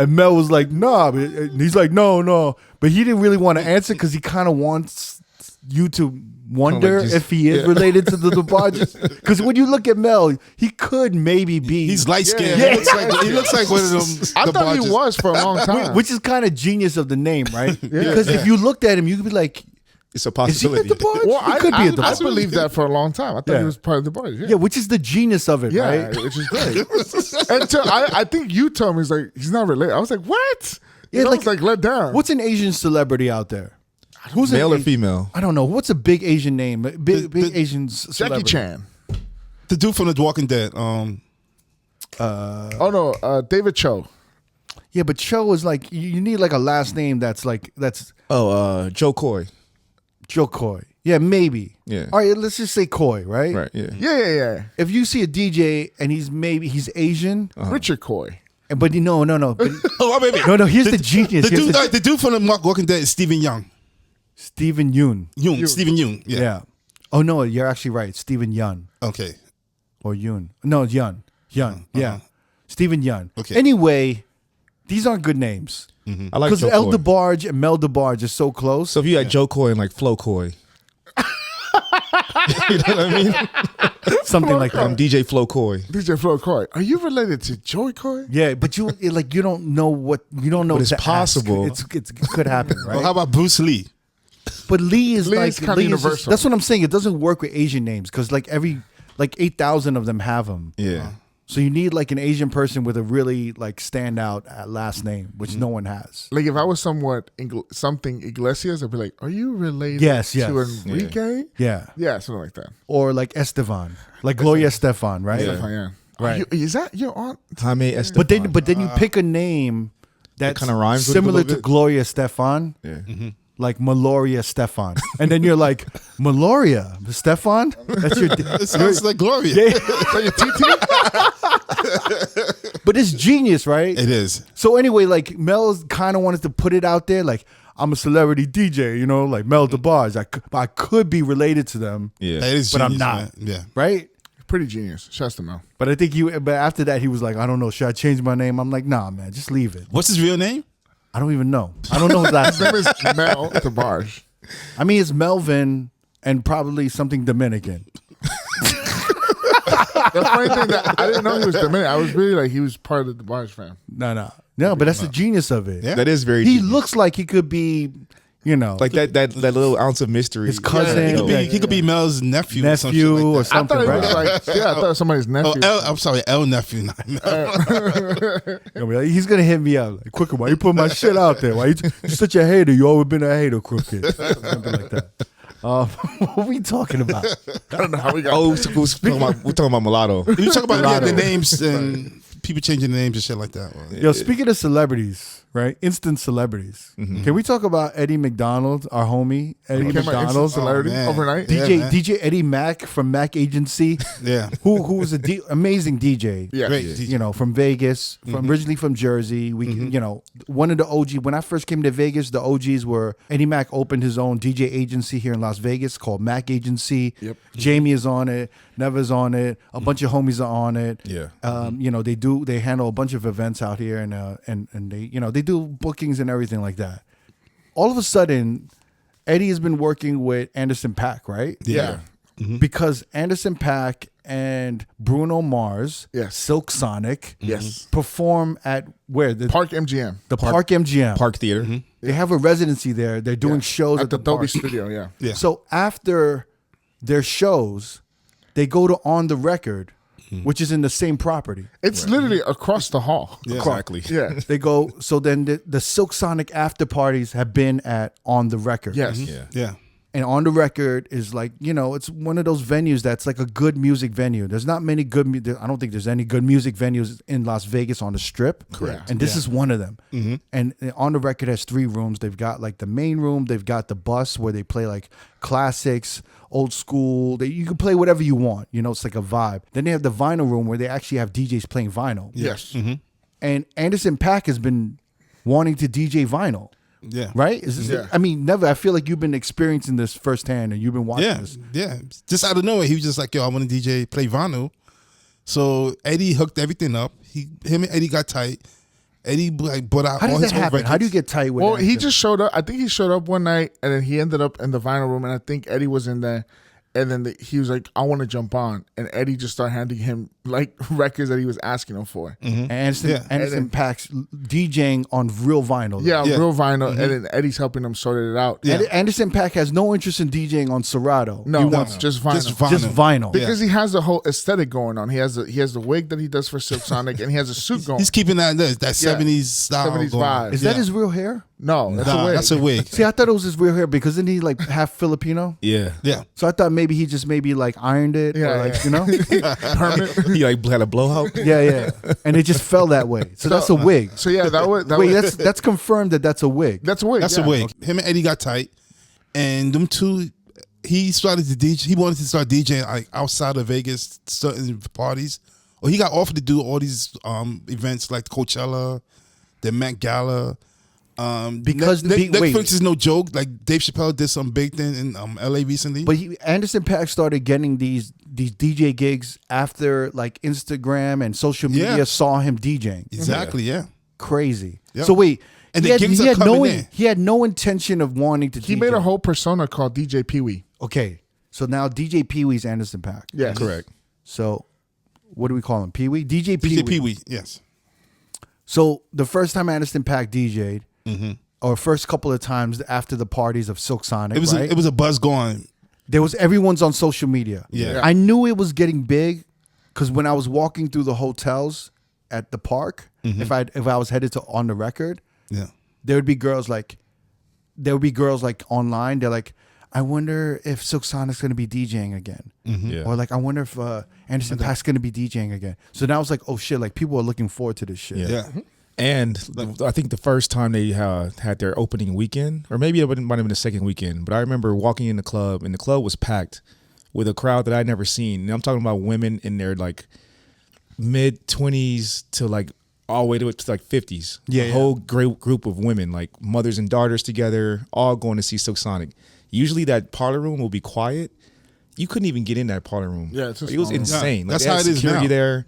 And Mel was like, nah. And he's like, no. But he didn't really want to answer because he kind of wants you to wonder just- if he is related to the DeBarges. Because when you look at Mel, he could maybe be. He's light skinned. Yeah. He looks like one of them. I the thought he barges. was for a long time. which is kind of genius of the name, right? Because if you looked at him, you could be like, It's a is he a possibility. DeBarge? Well, he could be a I DeBarge. believed that for a long time. I thought Yeah. he was part of the party. Yeah, which is the genius of it, Yeah, right? which is great. Until I think you told me he's like he's not related. I was like, what? Yeah, I like- was like let down. What's an Asian celebrity out there? Who's an Male or A- female? I don't know. What's a big Asian name? Big Asian Jackie celebrity. Chan? The dude from The Walking Dead. Oh no, David Cho. Yeah, but Cho is like you need like a last name that's Joe Coy. Joe Coy. Yeah, maybe. Yeah. All right, let's just say Coy, right? Right. Yeah. Yeah. If you see a DJ and he's Asian, Richard Coy. but no. But, Oh, wait. no. Here's the genius. The dude from The Walking Dead is Stephen Young. Stephen Yoon. Stephen Young. Yeah. Yeah. Oh no, you're actually right. Stephen Yun Okay. or Yoon. No, Yun. Yeah. Steven Yeun. Okay. Anyway, these aren't good names. I like Because Joe El Coy. DeBarge and Mel DeBarge are so close. So if you had Joe Coy and like Flo Coy, you know what I mean? Something like that. DJ Flo Coy. DJ Flo Coy. Are you related to Joey Coy? Yeah, but you don't know what you don't know. But it's to ask. possible. It could happen, right? Well, how about Bruce Lee? But Lee is Lee like is kinda Lee is just- universal. that's what I'm saying. It doesn't work with Asian names because like 8,000 of them have them. Yeah. So you need like an Asian person with a really like standout last name, which no one has. Like if I was something Iglesias, I'd be like, "Are you related Yes. to Enrique?" Yeah. Yeah, something like that. Or like Esteban, like Gloria Estefan, right? Yeah. Stefan, yeah. Right. Is that your aunt? Jaime Estefan. But then you pick a name that's kinda rhymes with it a similar little to bit? Gloria Estefan. Yeah. Like Meloria Stefan, and then you're like Meloria Stefan. That's your. It sounds like Gloria. Yeah. Like your TT? But it's genius, right? It is. So anyway, like Mel kind of wanted to put it out there, like I'm a celebrity DJ, you know, like Mel DeBarge. I could be related to them, Yeah. That is but I'm genius, not. man. Yeah. right? Pretty genius. Shouts to Mel. But I think But after that, he was like, I don't know, should I change my name? I'm like, nah, man, just leave it. What's his real name? I don't even know. I don't know his last His name. name is Mel DeBarge. I mean, it's Melvin and probably something Dominican. The funny thing that I didn't know he was Dominican. I was really like he was part of the DeBarge fam. No, but that's the genius of it. Yeah. That is very He genius. looks like he could be, you know, like that little ounce of mystery. his cousin, He could be Mel's nephew or some shit nephew like or that. I something, thought he right? was like, I thought it was somebody's nephew. I'm sorry, El nephew. Not Mel. Gonna be like, he's gonna hit me up like, Crooked, why you put my shit out there? Why you're such a hater? You always been a hater, Crooked. Something like that. What are we talking about? I don't know how we got. Oh, we're talking about mulatto. You talk about Mulatto. the names and people changing the names and shit like that. Well, Yo, speaking of celebrities, right? Instant celebrities. Can we talk about Eddie McDonald, our homie Eddie Became an instant McDonald, celebrity man. overnight. Yeah, DJ man. DJ Eddie Mack from Mack Agency, Yeah. who was a amazing DJ. Yeah. Great. You know, from Vegas, from originally from Jersey. We, you know, one of the OG. When I first came to Vegas, the OGs were Eddie Mack opened his own DJ agency here in Las Vegas called Mack Agency. Yep. Jamie is on it, Neva's on it, a bunch of homies are on it. Yeah. You know, they handle a bunch of events out here, and they, you know, they do bookings and everything like that. All of a sudden, Eddie has been working with Anderson .Paak, right? Yeah. Because Anderson .Paak and Bruno Mars, Yes. Silk Sonic, Yes. perform at where the Park MGM. Park MGM. Park Theater. They have a residency there. They're doing shows At the Dolby park. Studio. Yeah. Yeah. So after their shows, they go to On the Record, which is in the same property. It's literally across the hall. Yeah. Exactly. Yeah. They go. So then the Silk Sonic after parties have been at On the Record. Yes. Yeah. Yeah. And On the Record is like, you know, it's one of those venues that's like a good music venue. There's not many good, I don't think there's any good music venues in Las Vegas on the Strip. Correct. And this is one of them. And On the Record has 3 rooms. They've got like the main room. They've got the bus where they play like classics, old school. You can play whatever you want. You know, it's like a vibe. Then they have the vinyl room where they actually have DJs playing vinyl. Yes. And Anderson .Paak has been wanting to DJ vinyl. Yeah. Right? Is this, Yeah. I mean, never. I feel like you've been experiencing this firsthand and you've been watching Yeah. this. Yeah. Just out of nowhere, he was just like, yo, I want to DJ, play vinyl. So Eddie hooked everything up. Him and Eddie got tight. Eddie like brought out How all does his that own happen? records. How do you get tight with Well, he Anderson? just showed up. I think he showed up one night, and then he ended up in the vinyl room, and I think Eddie was in there. And then he was like, I want to jump on. And Eddie just started handing him like records that he was asking him for. Anderson, Yeah. Anderson .Paak's DJing on real vinyl. though. Yeah, Yeah. real vinyl. And then Eddie's helping him sort it out. Yeah. Anderson .Paak has no interest in DJing on Serato. No, He no, wants just vinyl. Just vinyl. just vinyl. Because he has the whole aesthetic going on. He has the wig that he does for Silk Sonic, and he has a suit going. He's keeping that 70s style 70s going. vibe. Is that his real hair? No, that's Nah, a wig. that's a wig. See, I thought it was his real hair because isn't he like half Filipino? Yeah. Yeah. So I thought maybe he just maybe like ironed it Yeah, or like, yeah. you know? Permanent. He like had a blowout. Yeah. And it just fell that way. So that's a wig. So yeah, that Wait, was that's confirmed that's a wig. that's a wig. That's yeah. a wig. Him and Eddie got tight. And them two, he started to DJ. He wanted to start DJing like outside of Vegas, certain parties. Or he got offered to do all these events like Coachella, the Met Gala. Because Netflix is no joke. Like Dave Chappelle did some big thing in LA recently. But Anderson .Paak started getting these DJ gigs after like Instagram and social media saw him DJing. Exactly, yeah. Crazy. Yep. So wait, and he had no intention of wanting to. He DJ. made a whole persona called DJ Pee Wee. Okay, so now DJ Pee Wee's Anderson .Paak. Yeah, Correct. So what do we call him? Pee Wee? DJ Pee Wee. DJ Pee Wee, yes. So the first time Anderson .Paak DJ'd, or first couple of times after the parties of Silk Sonic, it was a buzz going. There was everyone's on social media. Yeah. I knew it was getting big because when I was walking through the hotels at the park, if I was headed to On the Record, there would be girls like online. They're like, I wonder if Silk Sonic's going to be DJing again. Or like, I wonder if Anderson .Paak's going to be DJing again. So now it's like, oh shit, like people are looking forward to this shit. Yeah. And I think the first time they had their opening weekend, or maybe it might have been the second weekend, but I remember walking in the club, and the club was packed with a crowd that I'd never seen. And I'm talking about women in their like mid-20s to like all the way to like 50s. A whole great group of women, like mothers and daughters together, all going to see Silk Sonic. Usually that parlor room will be quiet. You couldn't even get in that parlor room. Yeah, it was insane. That's like, how it is security now. there.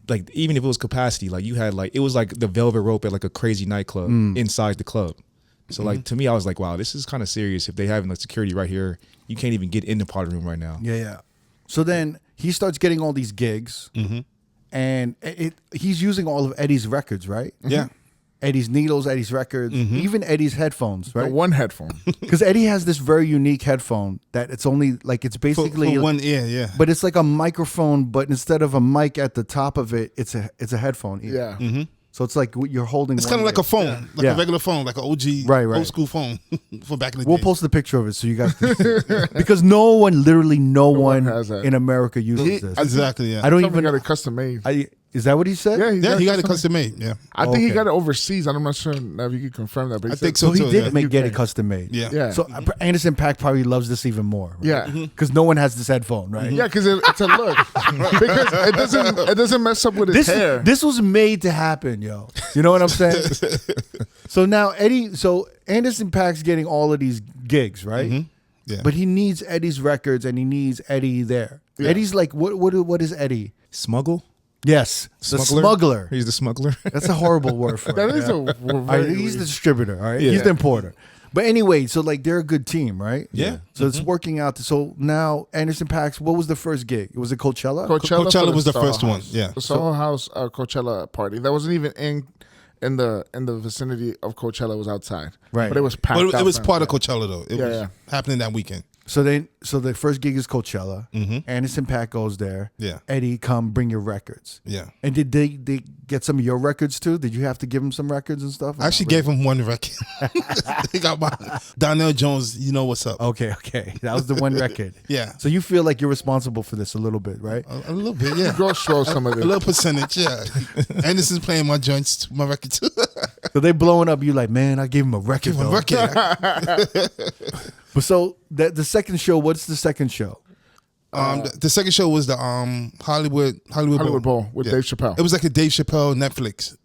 Like even if it was capacity, like you had like it was like the velvet rope at like a crazy nightclub inside the club. So like to me, I was like, wow, this is kind of serious. If they have like security right here, you can't even get in the party room right now. Yeah. So then he starts getting all these gigs, and he's using all of Eddie's records, right? Yeah. Eddie's needles, Eddie's records, even Eddie's headphones, right? The one headphone. Because Eddie has this very unique headphone that it's only like it's basically for one ear, yeah. but it's like a microphone, but instead of a mic at the top of it, it's a headphone ear. Yeah. So it's like you're holding. It's kind of like a phone, like a regular phone, like an OG, old school phone for back in the day. We'll post the picture of it so you guys can see it. Because literally no one has that. in America uses this. Exactly, yeah. I don't Somebody even got it custom made. Is that what he said? Yeah, He got it custom made, yeah. I think he Okay. got it overseas. I'm not sure if you can confirm that. But I think so So he too, did yeah. get it custom made. Yeah. Yeah. So Anderson .Paak probably loves this even more. Right? Yeah. Because no one has this headphone, right? Yeah, because it's a look. Because it doesn't mess up with his hair. This was made to happen, yo. You know what I'm saying? So now Anderson .Paak's getting all of these gigs, right? Yeah. But he needs Eddie's records and he needs Eddie there. Yeah. Eddie's like, what is Eddie? Smuggle? Yes, the smuggler. He's the smuggler. That's a horrible word for That it. is yeah. a All right, he's the distributor, all right? He's the importer. But anyway, so like they're a good team, right? Yeah. So it's working out. So now Anderson .Paak's, what was the first gig? Was it Coachella? Coachella for was the Soho first one, House. yeah. The Soho House Coachella party. That wasn't even in the vicinity of Coachella. It was outside. Right. But it was packed. But it was out part of front. Coachella though. It was happening that weekend. So the first gig is Coachella. Anderson .Paak goes there. Yeah. Eddie, come bring your records. Yeah. And did they get some of your records too? Did you have to give him some records and stuff? I actually gave him one record. They got my Donnell Jones, you know what's up. Okay. That was the one record. Yeah. So you feel like you're responsible for this a little bit, right? A little bit, yeah. Go show some of A it. little percentage, yeah. Anderson's playing my joints, my record too. So they blowing up. You like, man, I gave him a record. Give him a though. record. But so the second show, what's the second show? The second show was the Hollywood Bowl with Dave Chappelle. It was like a Dave Chappelle Netflix.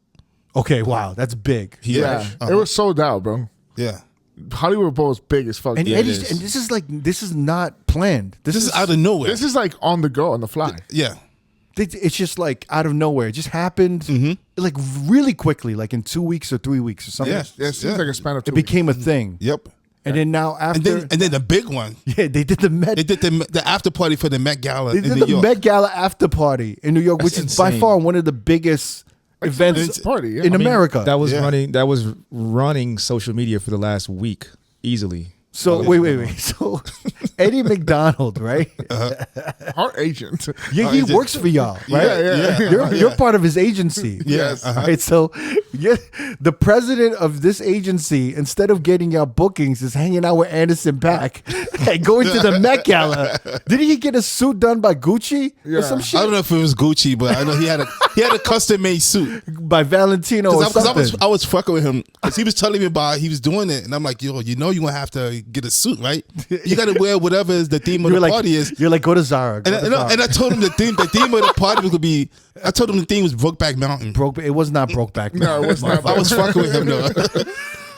Okay, wow, that's big. Yeah. It was sold out, bro. Yeah. Hollywood Bowl is big as fuck. And Yeah, Eddie's, and this is not planned. This is out of nowhere. this is like on the go, on the fly. Yeah. It's just like out of nowhere. It just happened like really quickly, like in 2 weeks or 3 weeks or something. Yeah. Yeah, it seems like a span of 2 It became a thing. Yep. And then now after, And then the big one. yeah, they did the Met. They did the after party for the Met Gala They in did New the York. Met Gala after party in New York, which is by insane. far one of the biggest events party, yeah. in America. That was running social media for the last week easily. So wait. So Eddie McDonald, right? Our agent. Yeah, he works for y'all, right? Yeah. You're part of his agency. Yes. Right. So the president of this agency, instead of getting y'all bookings, is hanging out with Anderson .Paak and going to the Met Gala. Didn't he get a suit done by Gucci or some I shit? don't know if it was Gucci, but I know he had a custom made suit. By Valentino or something. I was fucking with him because he was telling me about he was doing it, and I'm like, yo, you know, you're gonna have to get a suit, right? You got to wear whatever is the theme of the party is. You're like, go to Zara. And I told him the theme of the party was gonna be. I told him the theme was Brokeback Mountain. It was not Brokeback. No, it was not. I was fucking with him though.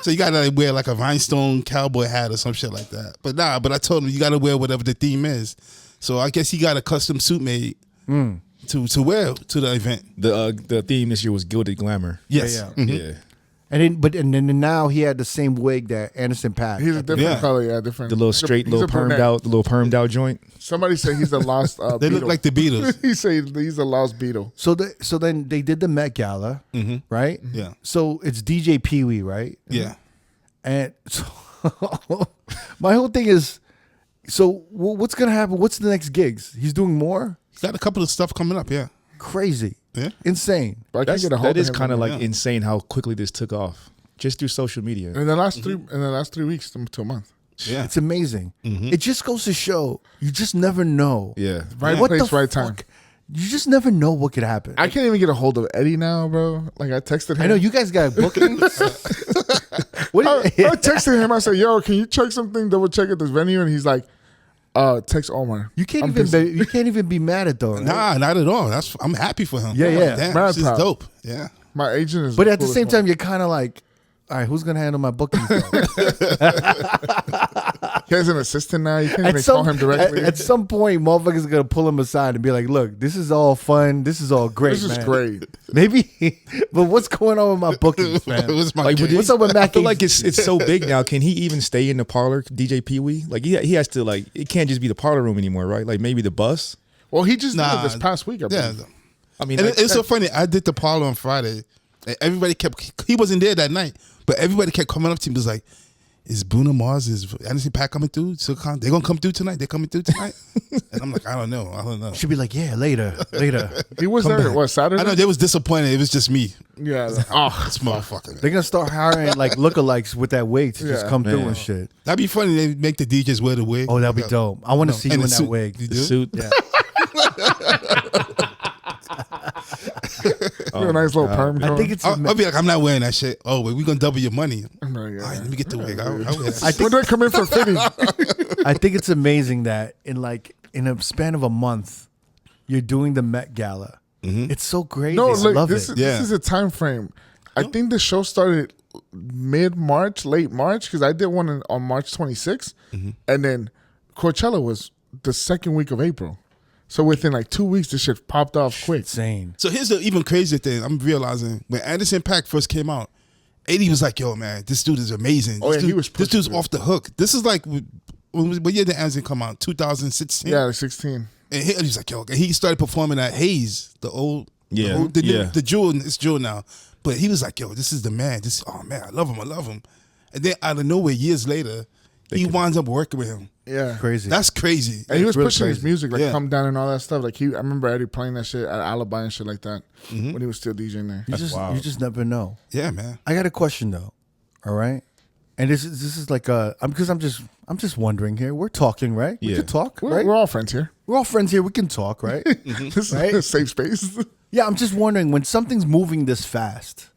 So you gotta wear like a rhinestone cowboy hat or some shit like that. But I told him you gotta wear whatever the theme is. So I guess he got a custom suit made to wear to the event. The theme this year was Gilded Glamour. Yes. Yeah. Yeah. And then now he had the same wig that Anderson Paak. He's a different color, yeah, different. The little straight, little permed out joint. Somebody say he's a lost They Beatle. look like the Beatles. He say he's a lost Beatle. So then they did the Met Gala, right? Yeah. So it's DJ Pee Wee, right? Yeah. And so my whole thing is, so what's gonna happen? What's the next gigs? He's doing more. He's got a couple of stuff coming up. Yeah. Crazy, Yeah. insane. But I can't get a hold That is of him kind of anymore. like insane how quickly this took off just through social media. in the last 3 weeks to a month. Yeah. It's amazing. It just goes to show you just never know. Yeah. Right What place, the right time. fuck? You just never know what could happen. I can't even get a hold of Eddie now, bro. Like I texted him. I know you guys got bookings. What I do you, texted him. I said, "Yo, can you check something? Double check at this venue." And he's like, text Omar. you can't I'm even busy." be, you can't even be mad at though. Right? Nah, not at all. I'm happy for him. Yeah, yeah. Damn, Mad this is proud. dope. Yeah. My agent is. But at the cool same as time, you're kind of like, all right, who's gonna handle my bookings? Though? he has an assistant now. You can't even call him directly. At some point, motherfuckers are gonna pull him aside and be like, "Look, this is all fun. This is all great. This is man. great. Maybe, but what's going on with my bookings, man? What's my Like, case? What's up with Mack? I feel like it's so big now. Can he even stay in the parlor, DJ Pee Wee? Like he has to like it can't just be the parlor room anymore, right? Like maybe the bus. Well, he just did Nah. it this past week. I Yeah. believe. I mean, And like, it's so funny. I did the parlor on Friday, and everybody he wasn't there that night, but everybody kept coming up to me. Was like, "Is Bruno Mars? Is Anderson Paak coming through? So they gonna come through tonight? They coming through tonight?" And I'm like, I don't know. Should be like, yeah, later. He was there. What, Saturday? I know they was disappointed. It was just me. Yeah. Oh, This motherfucker. They're gonna start hiring like lookalikes with that wig to just Yeah. come through Man. and shit. That'd be funny. They make the DJs wear the wig. Oh, that'd be dope. I want to see you And in the that suit. wig. You the do? suit. Yeah. a nice little perm. I going. think it's. I'll be like, I'm not wearing that shit. Oh, wait, we gonna double your money. No, yeah. All right, let me get the wig. I'll wear that. I think When they come in for fitting, I think it's amazing that in a span of a month, you're doing the Met Gala. It's so crazy. no, I look, love this it. is this is a time frame. I think the show started mid-March, late March, because I did one on March 26th, and then Coachella was the second week of April. So within like 2 weeks, this shit popped off quick. Insane. So here's the even crazier thing. I'm realizing when Anderson Paak first came out, 80 was like, "Yo, man, this dude is amazing. Oh, This yeah, dude, he was this dude's pushing it. off the hook." This is like what year did Anderson come out? 2016. Yeah, like 16. And he was like, "Yo," and he started performing at Hayes, the old, Yeah, the Jewel. It's Jewel now. But he was like, "Yo, this is the man. Oh man, I love him. And then out of nowhere, years later, he winds up working with him. Yeah. Crazy. That's crazy. And he was really pushing his crazy. music, like Yeah. Come Down and all that stuff. Like I remember Eddie playing that shit at Alibi and shit like that when he was still DJing there. You just never know. Yeah, man. I got a question though. All right. And this is like because I'm just wondering here. We're talking, right? We Yeah. can talk, We're, right? we're all friends here. We're all friends here. We can talk, right? This Right? is a safe space. Yeah, I'm just wondering when something's moving this fast,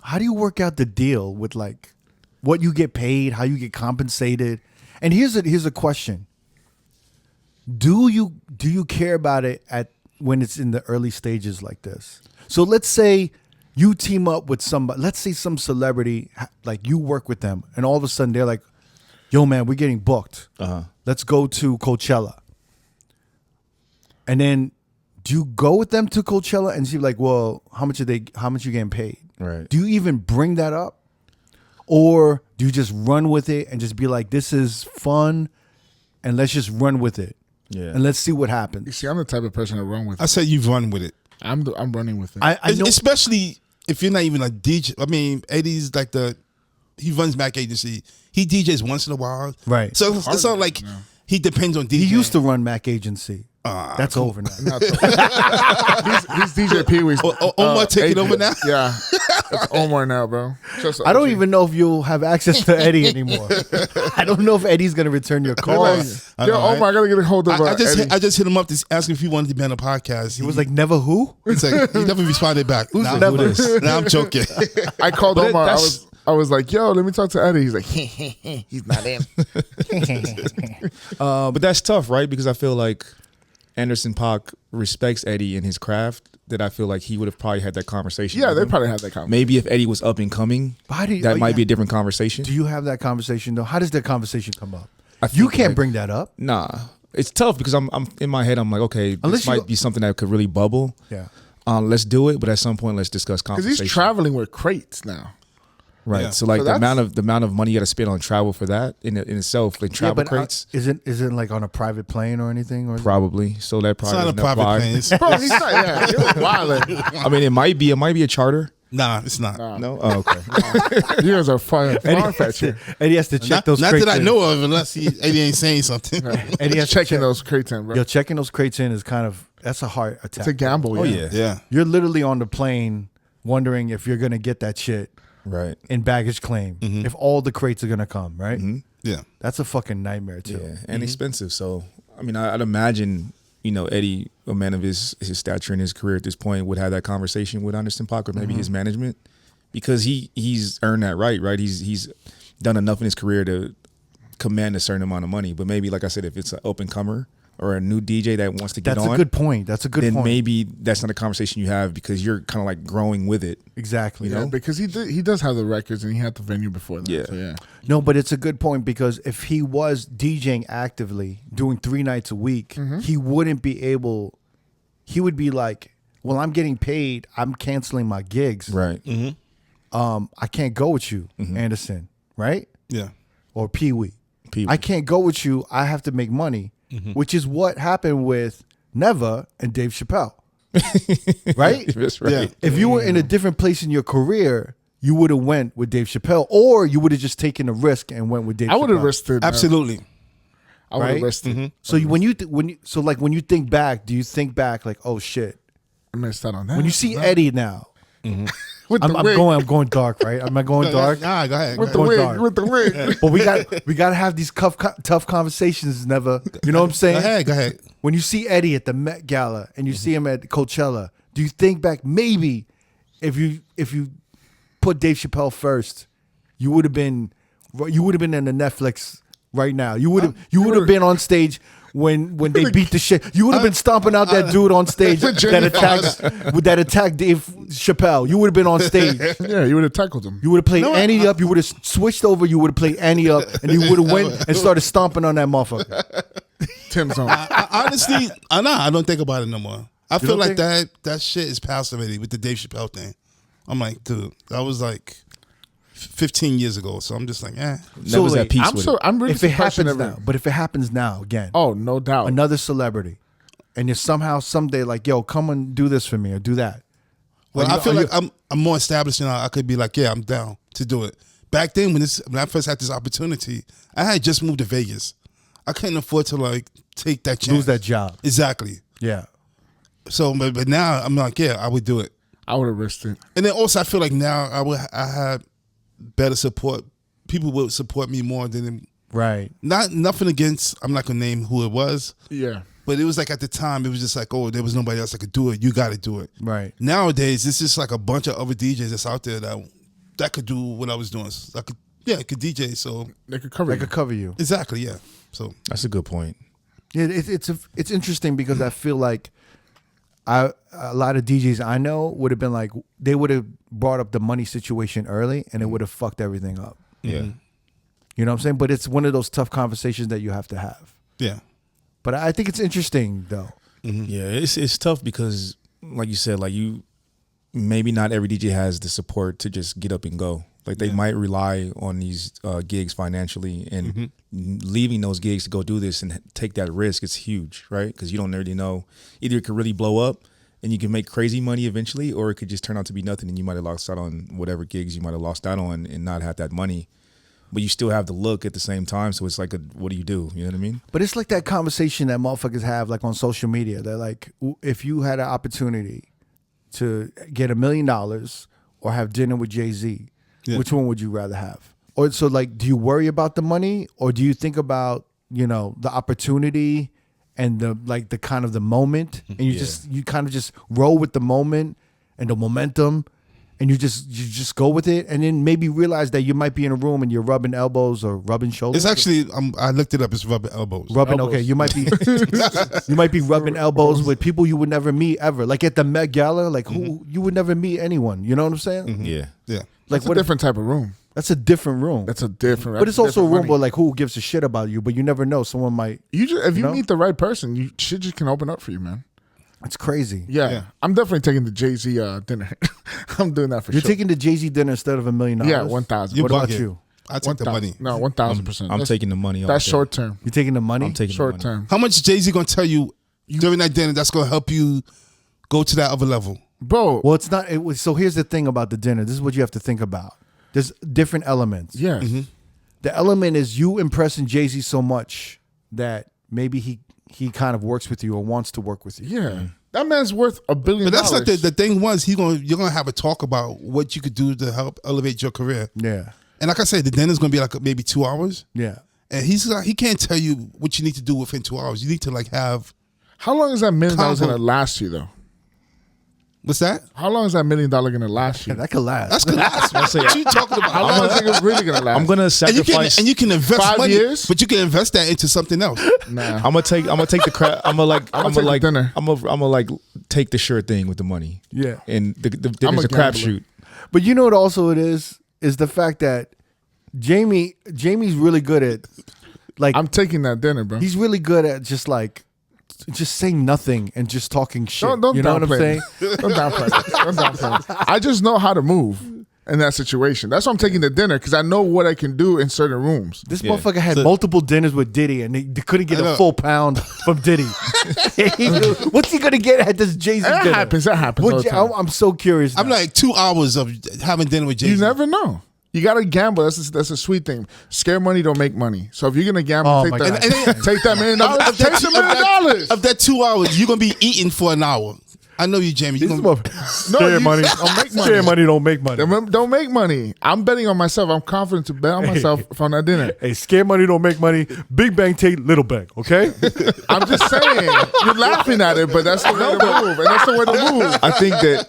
how do you work out the deal with like what you get paid, how you get compensated? And here's a question. Do you care about it when it's in the early stages like this? So let's say you team up with somebody, let's say some celebrity, like you work with them, and all of a sudden they're like, "Yo, man, we're getting booked. Let's go to Coachella." And then do you go with them to Coachella and see like, well, how much you getting paid? Right. Do you even bring that up? Or do you just run with it and just be like, this is fun and let's just run with it? Yeah. And let's see what You happens. see, I'm the type of person to run with I it. said you run with it. I'm running with it. I know. Especially if you're not even a DJ. I mean, Eddie's like he runs Mack Agency. He DJs once in a while. Right. So it's not like he depends on DJ. He used to run Mack Agency. That's over now. He's DJ Pee Wee's. Omar taking agent. over now? Yeah, it's Omar now, bro. Just I don't OG. even know if you'll have access to Eddie anymore. I don't know if Eddie's going to return your calls. I Yo, know, right? Omar, I gotta get a hold of. I just Eddie. I just hit him up to ask him if he wanted to be on a podcast. He was like, never who? he's like, he never responded back. Nah, never? nah, I'm joking. I called But Omar. that's- I was like, yo, let me talk to Eddie. He's like, he's not in. But that's tough, right? Because I feel like Anderson Paak respects Eddie and his craft, that I feel like he would have probably had that conversation. Yeah, with they him. probably had that conversation. Maybe if Eddie was up and coming, that might be a different conversation. Do you have that conversation though? How does that conversation come up? I You think, can't like, bring that up. Nah, it's tough because I'm in my head. I'm like, okay, Unless this might be something that could really bubble. Yeah. Let's do it, but at some point, let's discuss Because compensation. he's traveling with crates now. Right. Yeah. So like So the that's- amount of money you got to spend on travel for that in itself, like travel crates, isn't like on a private plane or anything? Or probably. So that It's probably not a doesn't private apply. plane. It's- Bro, he's not. Yeah, you're wildin'. I mean, it might be a charter. Nah, it's not. No. Oh, okay. You guys are far-fetched. Eddie has to check those Not crates that I in. know of, unless Eddie ain't saying something. Eddie has to Checking check. those crates in, bro. Yo, checking those crates in is that's a heart attack. It's a gamble. Oh yeah. yeah. Yeah. You're literally on the plane wondering if you're gonna get that shit Right. in baggage claim. If all the crates are gonna come, right? Yeah. That's a fucking nightmare too. Yeah, and expensive. So I mean, I'd imagine Eddie, a man of his stature in his career at this point, would have that conversation with Anderson .Paak or maybe his management, because he's earned that right. He's done enough in his career to command a certain amount of money. But maybe, like I said, if it's an up and comer or a new DJ that wants to get That's on, a good point. That's a good then point. maybe that's not a conversation you have because you're kind of like growing with it. Exactly. Yeah, because he does have the records and he had the venue before that. Yeah. So yeah. No, but it's a good point because if he was DJing actively, doing 3 nights a week, he wouldn't be able. He would be like, "Well, I'm getting paid. I'm canceling my gigs. Right. I can't go with you, Anderson. Right? Yeah. Or Pee Wee. Pee-wee. I can't go with you. I have to make money." Which is what happened with Neva and Dave Chappelle. Right? That's right. Yeah. If you were in a different place in your career, you would have went with Dave Chappelle, or you would have just taken a risk and went with Dave I would have Chappelle. risked it. Absolutely. I would have Right? risked it. So when you think back, do you think back like, oh shit? I missed out on that. When you see Eddie now, with I'm, the I'm wig, going dark, right? Am I going dark? Nah, go ahead. with Go the ahead. wig, dark. with the wig. But we got to have these tough conversations. Never, you know what I'm Go saying? ahead. Go ahead. When you see Eddie at the Met Gala and you see him at Coachella, do you think back maybe if you put Dave Chappelle first, you would have been in the Netflix right now. You would have been on stage when they beat the shit. You would have been stomping out that dude on stage that attacked Dave Chappelle. You would have been on stage. Yeah, you would have tackled him. You would have played Annie up. You would have switched over. You would have played Annie up, and you would have went and started stomping on that motherfucker. Tim's on. I honestly, I don't think about it no more. I feel don't like think- that shit is past already with the Dave Chappelle thing. I'm like, dude, that was like 15 years ago. So I'm just like, eh. So, Never's like, at peace with it. I'm really If it surprised happens never- now, but if it happens now again, Oh, no doubt. another celebrity, and you're someday like, yo, come and do this for me or do that. Well, Are I you- feel are like I'm more established now. I could be like, yeah, I'm down to do it. Back then, when I first had this opportunity, I had just moved to Vegas. I couldn't afford to like take that chance. lose that job. Exactly. Yeah. So, but now I'm like, yeah, I would do it. I would have risked it. And then also, I feel like now I had better support. People would support me more than Right. nothing against. I'm not gonna name who it was, Yeah. but it was like at the time it was just like, oh, there was nobody else that could do it. You got to do it. Right. Nowadays, it's just like a bunch of other DJs that's out there that could do what I was doing. I could DJ. So They could cover They you. could cover you. exactly, yeah. So That's a good point. Yeah, it's interesting because I feel like a lot of DJs I know would have been like, they would have brought up the money situation early and it would have fucked everything up. Yeah. You know what I'm saying? But it's one of those tough conversations that you have to have. yeah, But I think it's interesting though. Yeah, it's tough because, like you said, like maybe not every DJ has the support to just get up and go. Like they might rely on these gigs financially, and leaving those gigs to go do this and take that risk, it's huge, right? Because you don't really know. Either it could really blow up and you can make crazy money eventually, or it could just turn out to be nothing and you might have lost out on whatever gigs you might have lost out on and not have that money. But you still have the look at the same time, so it's like, what do you do? You know what I mean? But it's like that conversation that motherfuckers have like on social media. They're like, if you had an opportunity to get $1 million or have dinner with Jay-Z, which one would you rather have? Or so like, do you worry about the money or do you think about, the opportunity and the kind of the moment and you kind of just roll with the moment and the momentum and you just go with it, and then maybe realize that you might be in a room and you're rubbing elbows or rubbing shoulders. It's actually I looked it up. It's rubbing elbows. Okay, you might be rubbing elbows with people you would never meet ever. Like at the Met Gala, like who you would never meet anyone. You know what I'm saying? Yeah. Like what different type of room? That's a different room. But it's also a room where like who gives a shit about you, but you never know. Someone might. If you meet the right person, shit just can open up for you, man. It's crazy. Yeah. I'm definitely taking the Jay-Z dinner. I'm doing that for sure. You're taking the Jay-Z dinner instead of $1 million? Yeah, 1,000. What about you? I take the money. No, 1,000%. I'm taking the money. That's short term. You're taking the money? I'm taking short the money. term. How much Jay-Z gonna tell you during that dinner that's gonna help you go to that other level? Bro. Well, it's not. So here's the thing about the dinner. This is what you have to think about. There's different elements. Yeah. Mm-hmm. The element is you impressing Jay-Z so much that maybe he kind of works with you or wants to work with you. Yeah. That man's worth $1 billion. But that's not the thing. Was you're gonna have a talk about what you could do to help elevate your career. Yeah. And like I said, the dinner's gonna be like maybe 2 hours. Yeah. And he can't tell you what you need to do within 2 hours. You need to like have. How long is that $1 million gonna last you though? What's that? How long is that $1 million gonna last you? That could last. That's gonna last. What you talking about? How long is it really gonna last? I'm gonna sacrifice. And you can invest 5 money, years? but you can invest that into something else. Nah. I'm gonna take the crap. I'm gonna like take the sure thing with the money. Yeah. And the dinner's a crapshoot. But you know what also it is the fact that Jamie's really good at like I'm taking that dinner, bro. he's really good at just saying nothing and just talking shit. Don't you know what I'm downplay saying? it. Don't downplay it. Don't downplay it. I just know how to move in that situation. That's why I'm taking the dinner, because I know what I can do in certain rooms. This motherfucker had multiple dinners with Diddy and they couldn't get a full pound from Diddy. What's he gonna get at this Jay-Z dinner? That happens all the time. I'm so curious. I'm now. like 2 hours of having dinner with Jay-Z. You never know. You gotta gamble. That's a sweet thing. Scare money don't make money. So if you're gonna gamble, take that $1 million. Take the $1 million. Of that 2 hours, you're gonna be eating for an hour. I know you, Jamie. Scare money don't make money. Scare money don't make money. Don't make money. I'm betting on myself. I'm confident to bet on myself on that dinner. Hey, scare money don't make money. Big bang take little bang. Okay. I'm just saying. You're laughing at it, but that's the way to move. And that's the way to move.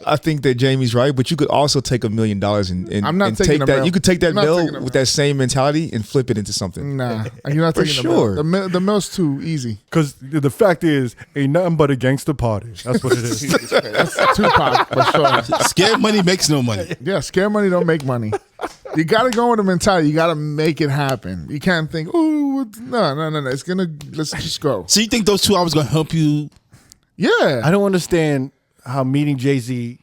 I think that Jamie's right, but you could also take $1 million and I'm not and taking take a that. mill. You could take that I'm not mill taking a with mill. that same mentality and flip it into something. Nah, you're not For taking sure. the mill. The mill's too easy. Because the fact is, ain't nothing but a gangster party. That's what it is. That's Tupac for sure. Scared money makes no money. Yeah, scare money don't make money. You got to go with the mentality. You got to make it happen. You can't think, oh, no. Let's just go. So you think those 2 hours gonna help you? Yeah. I don't understand how meeting Jay-Z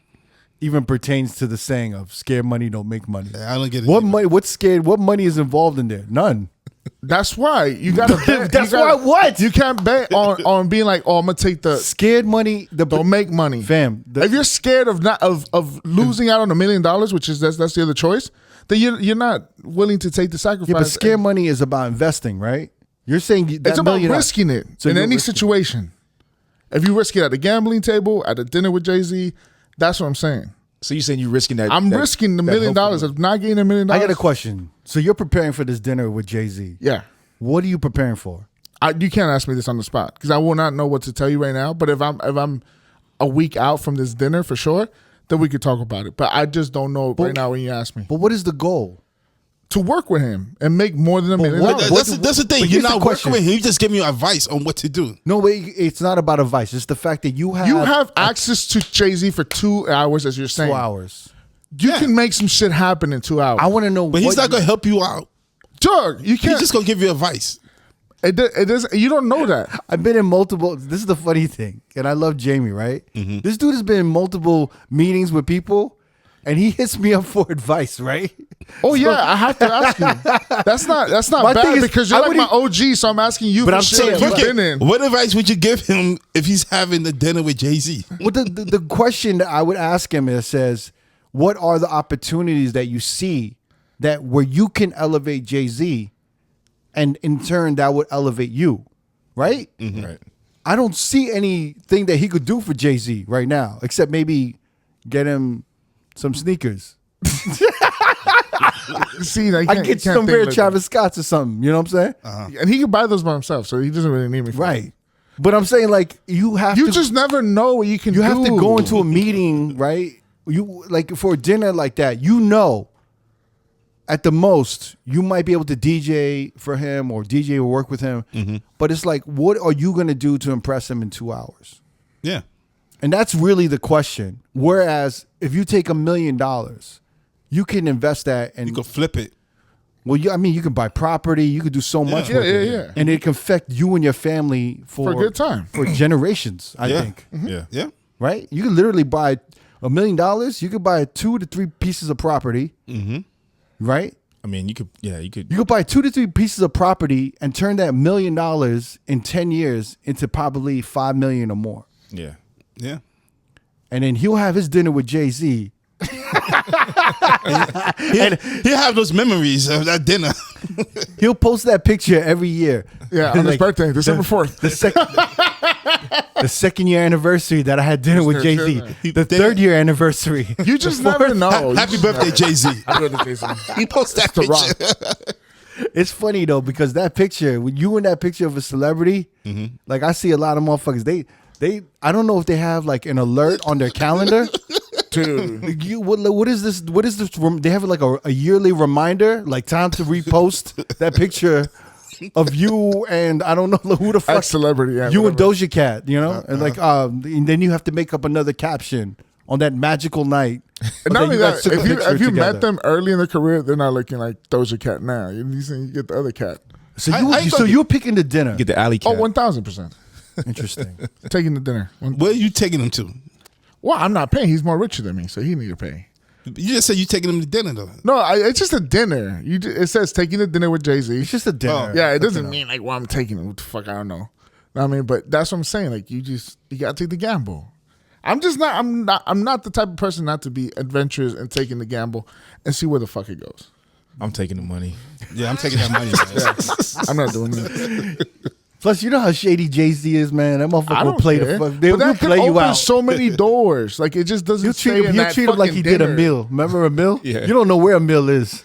even pertains to the saying of "scare money don't make money." I don't get it. What money? What's scared? What money is involved in there? None. That's why you got to bet. That's why what? You can't bet on being like, oh, I'm gonna take the Scared money. don't make money, fam. If you're scared of losing out on $1 million, which is that's the other choice, then you're not willing to take the sacrifice. Yeah, but scare money is about investing, right? You're saying that It's about $1 million risking it in any situation. If you risk it at the gambling table, at a dinner with Jay-Z, that's what I'm saying. So you're saying you're risking that? I'm risking the $1 million of not getting $1 million. I got a question. So you're preparing for this dinner with Jay-Z. Yeah. What are you preparing for? You can't ask me this on the spot because I will not know what to tell you right now. But if I'm a week out from this dinner for sure, then we could talk about it. But I just don't know right now when you ask me. But what is the goal? To work with him and make more than $1 million. That's the thing. But You're here's the not question. working with him. You're just giving you advice on what to do. No, wait, it's not about advice. It's the fact that you have access to Jay-Z for 2 hours, as you're saying. 2 hours. You can make some shit happen in 2 hours. I want to know. But he's not gonna help you out. Doug, you can't. He's just gonna give you advice. It doesn't. You don't know that. I've been in multiple. This is the funny thing, and I love Jamie. Right, Mm-hmm. this dude has been in multiple meetings with people, and he hits me up for advice. Right. Oh yeah, I have to ask you. That's not My thing bad is, because you're I like my wouldn't- OG, so I'm asking you. But for I'm shit saying, you've okay, been in. What advice would you give him if he's having the dinner with Jay-Z? Well, the question that I would ask him is says, what are the opportunities that you see that where you can elevate Jay-Z, and in turn that would elevate you, right? Mm-hmm. Right. I don't see anything that he could do for Jay-Z right now, except maybe get him some sneakers. See, I get some rare Travis Scotts or something. You know what I'm saying? and he can buy those by himself, so he doesn't really need me. For Right. it. But I'm saying like you have You to just never know what you can. you do. have to go into a meeting, right? you like for a dinner like that, you know, at the most you might be able to DJ for him or DJ or work with him, but it's like, what are you gonna do to impress him in 2 hours? Yeah. And that's really the question. Whereas if you take $1 million, you can invest that and You can flip it. well, you can buy property, you could do so much with it. Yeah. And it can affect you and your family for a good time. for generations, I think. Yeah. Yeah. Right? You can literally buy $1 million, you could buy 2 to 3 pieces of property. Right? I mean, you could. You could buy 2 to 3 pieces of property and turn that $1 million in 10 years into probably $5 million or more. Yeah. Yeah. And then he'll have his dinner with Jay-Z. He'll have those memories of that dinner. He'll post that picture every year. Yeah, on his birthday, December 4th. The second year anniversary that I had dinner with Jay-Z. The third year anniversary. You just never know. Happy birthday, Jay-Z. Happy birthday, Jason. He posts that The picture. It's funny though, because that picture, when you in that picture of a celebrity, like I see a lot of motherfuckers, they I don't know if they have like an alert on their calendar. Dude. What is this? What is this? They have like a yearly reminder, like time to repost that picture of you and I don't know who the fuck. Ex-celebrity, yeah, you whatever. and Doja Cat, you know, and like and then you have to make up another caption on that magical night. And not only that, if you met together. them early in their career, they're not looking like Doja Cat now. You get the other cat. So I you're picking the dinner. Get the alley cat. Oh, 1,000%. Interesting. Taking the dinner. Where are you taking him to? Well, I'm not paying. He's more richer than me, so he need to pay. You just said you taking him to dinner though. No, it's just a dinner. It says taking the dinner with Jay-Z. It's just a dinner. Yeah, it doesn't mean like, well, I'm taking it. What the fuck? I don't know. I mean, but that's what I'm saying. Like, you gotta take the gamble. I'm not the type of person not to be adventurous and taking the gamble and see where the fuck it goes. I'm taking the money. Yeah, I'm taking that money. Man. I'm not doing it. Plus, you know how shady Jay-Z is, man. That motherfucker I will don't play care. the fuck. But They'll that play could you open out. so many doors. Like, it just doesn't He'll stay in that treat him like he fucking did dinner. Emil. Remember Emil? Yeah. You don't know where Emil is.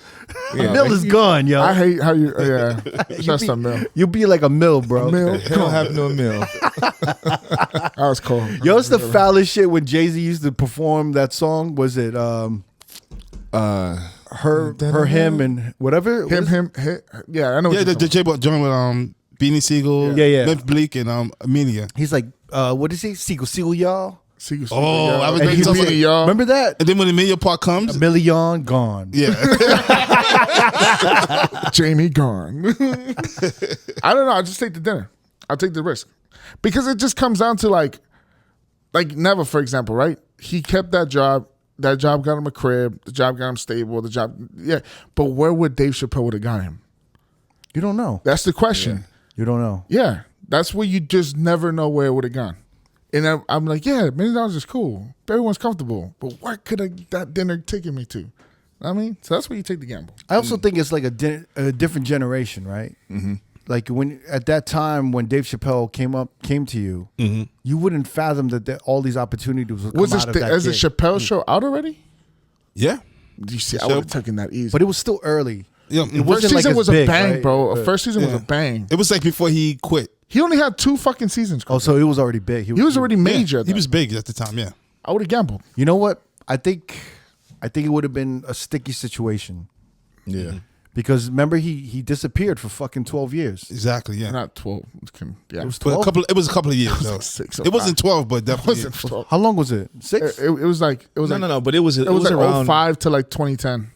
Yeah. Emil is gone, yo. I hate how you. Yeah, that's a mill. You'll be like a Mill, bro. Mill. He don't have no meal. That was cool. Yo, it's the foulest shit when Jay-Z used to perform that song. Was it her, him, and whatever? Him. Yeah, I know. Yeah, What the J-Bo joint with Beanie Siegel, Yeah. Memphis Bleak, and Amelia. He's like, what is he? Siegel, y'all. Oh, I was and gonna he tell beat you. y'all. Remember that? And then when Amelia part comes, A million gone. yeah, Jamie gone. I don't know. I'll just take the dinner. I'll take the risk. Because it just comes down to like Never, for example, right? He kept that job. That job got him a crib. The job got him stable. The job, yeah. But where would Dave Chappelle would have got him? You don't know. That's the question. You don't know. Yeah. That's where you just never know where it would have gone. And I'm like, yeah, $1 million is cool. Everyone's comfortable. But what could that dinner taken me to? I mean, so that's where you take the gamble. I also think it's like a different generation, right? Mm-hmm. Like when at that time when Dave Chappelle came to you, you wouldn't fathom that all these opportunities would come out of that Is the gig. Chappelle show out already? yeah. You see, I would have taken that easy. But it was still early. Yeah, It First wasn't season like was as a big, bang, right? bro. First season was Yeah. a bang. It was like before he quit. He only had 2 fucking seasons. Oh, so it was already big. He was already major. Yeah, he was big at the time. Yeah, I would have gambled. You know what? I think it would have been a sticky situation Yeah. because remember he disappeared for fucking 12 years. exactly. Yeah, Not 12. Yeah. It was but 12. it was a couple of years. though. 6 or It wasn't 5. 12, but It definitely. wasn't 12. How long was it? 6? It was like No. But it was It was like around. 05 to like 2010.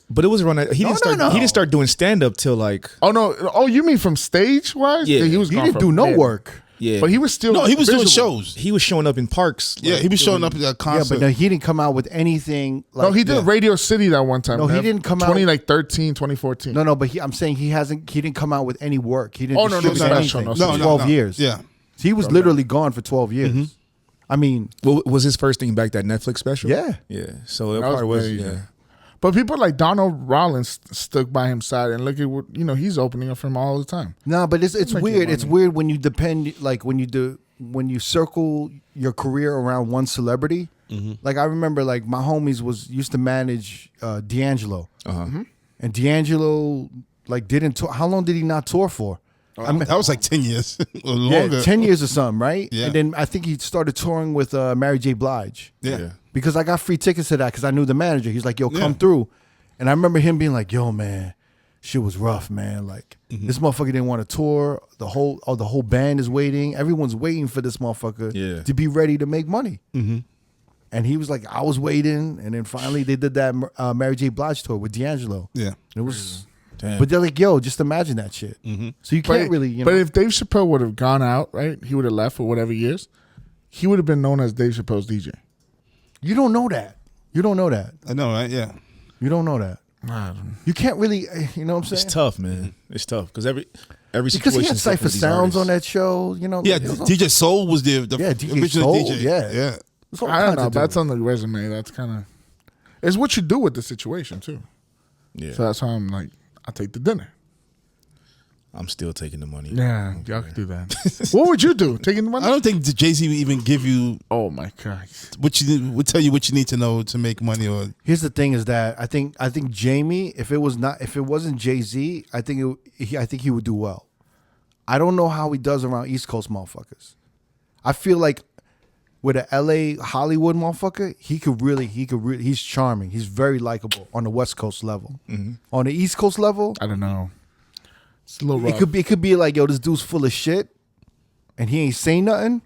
But it was around. He didn't start doing stand up till like. Oh no! Oh, you mean from stage wise? Yeah. he was. He gone didn't for a do no minute. work. Yeah. But he was still. No, he was doing visible. shows. He was showing up in parks. Yeah, he was showing up at a Yeah, concert. but no, he didn't come out with anything. Like, No, he did Radio City that one time. No, he man. didn't come out- 2013, 2014. No, but I'm saying he didn't come out with any work. He didn't Oh, no, distribute special, anything no for special. 12 years. Yeah, He was literally gone for 12 years. I mean, What was his first thing back? That Netflix special. Yeah. Yeah. So it That probably was was. amazing. Yeah. But people like Donald Rollins stuck by his side, and look at what he's opening up for him all the time. no, but it's Make weird. your It's money. weird when you depend, like when you circle your career around one celebrity. Like I remember, like my homies used to manage D'Angelo, and D'Angelo like didn't tour. How long did he not tour for? That was like 10 years or Yeah, longer. 10 years or something, right? Yeah. And then I think he started touring with Mary J. Blige. Yeah. Because I got free tickets to that because I knew the manager. He's like, yo, come through. And I remember him being like, yo, man, shit was rough, man. Like, this motherfucker didn't want to tour. The whole band is waiting. Everyone's waiting for this motherfucker to be ready to make money. Mm-hmm. And he was like, I was waiting. And then finally they did that Mary J. Blige tour with D'Angelo. Yeah. It was... Damn. But they're like, yo, just imagine that shit. Mm-hmm. So you can't really, you know. But if Dave Chappelle would have gone out, right, he would have left for whatever years, he would have been known as Dave Chappelle's DJ. You don't know that. You don't know that. I know, right? Yeah. You don't know that. You can't really, you know what I'm saying? It's tough, man. It's tough because every because situation. he had Cypher Sounds on that show, you know. Yeah, DJ Soul was the DJ original Soul, DJ. Yeah. I don't know. That's on the resume. That's kind of, it's what you do with the situation too. Yeah. So that's why I'm like, I'll take the dinner. I'm still taking the money. Yeah, y'all can do that. What would you do? Taking the money? I don't think Jay-Z would even give you. Oh my God! Would tell you what you need to know to make money. Or here's the thing: is that I think Jamie, if it wasn't Jay-Z, I think he would do well. I don't know how he does around East Coast motherfuckers. I feel like with a LA Hollywood motherfucker, he's charming. He's very likable on the West Coast level. Mm-hmm. On the East Coast level, I don't know. It's a little rough. It could be like, yo, this dude's full of shit and he ain't saying nothing,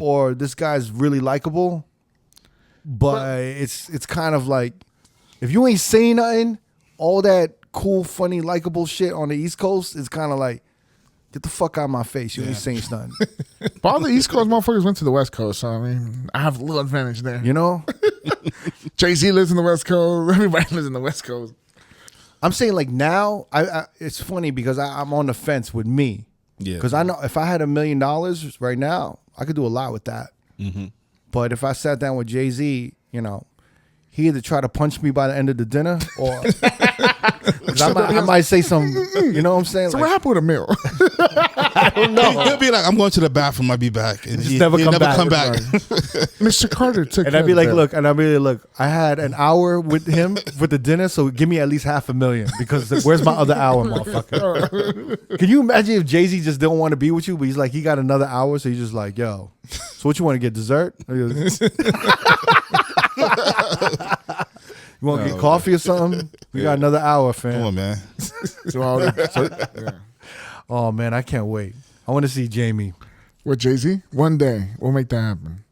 or this guy's really likable. But it's kind of like, if you ain't saying nothing, all that cool, funny, likable shit on the East Coast is kind of like, get the fuck out of my face. You ain't saying nothing. But all the East Coast motherfuckers went to the West Coast, so I mean, I have a little advantage there. You know? Jay-Z lives in the West Coast. Everybody lives in the West Coast. I'm saying like now, it's funny because I'm on the fence with me. Yeah. Because I know if I had $1 million right now, I could do a lot with that. Mm-hmm. But if I sat down with Jay-Z, you know, he either try to punch me by the end of the dinner or I might say some, you know what I'm saying? So like, what happened with a meal? I don't know. He'll be like, I'm going to the bathroom, I'll be back. And he'll never come back. Mr. Carter took And I'd be like, look, I had an hour with him for the dinner, so give me at least $500,000 because where's my other hour, motherfucker? Can you imagine if Jay-Z just don't want to be with you, but he's like, he got another hour, so he's just like, yo, so what you want to get, dessert? You want to get coffee or something? We got another hour, fam. Come on, man. Oh, man, I can't wait. I want to see Jamie. With Jay-Z? One day, we'll make that happen.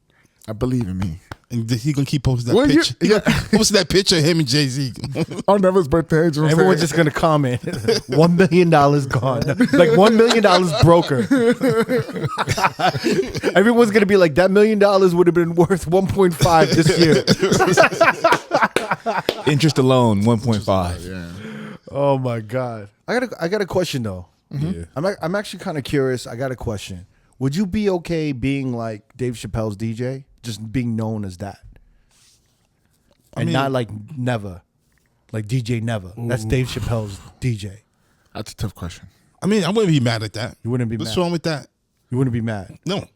I believe in me. And he going to keep posting that picture. He posting that picture of him and Jay-Z. On Never's birthday. Everyone's just going to comment. $1 million gone. Like $1 million broker. Everyone's going to be like, that $1 million would have been worth 1.5 this year. Interest alone, 1.5. Yeah. Oh my God. I got a question though. Mm-hmm. Yeah. I'm actually kind of curious. I got a question. Would you be okay being like Dave Chappelle's DJ? Just being known as that? And not like Never. Like DJ Never. Ooh. That's Dave Chappelle's DJ. That's a tough question. I mean, I wouldn't be mad at that. You wouldn't be mad? What's wrong with that? You wouldn't be mad? No.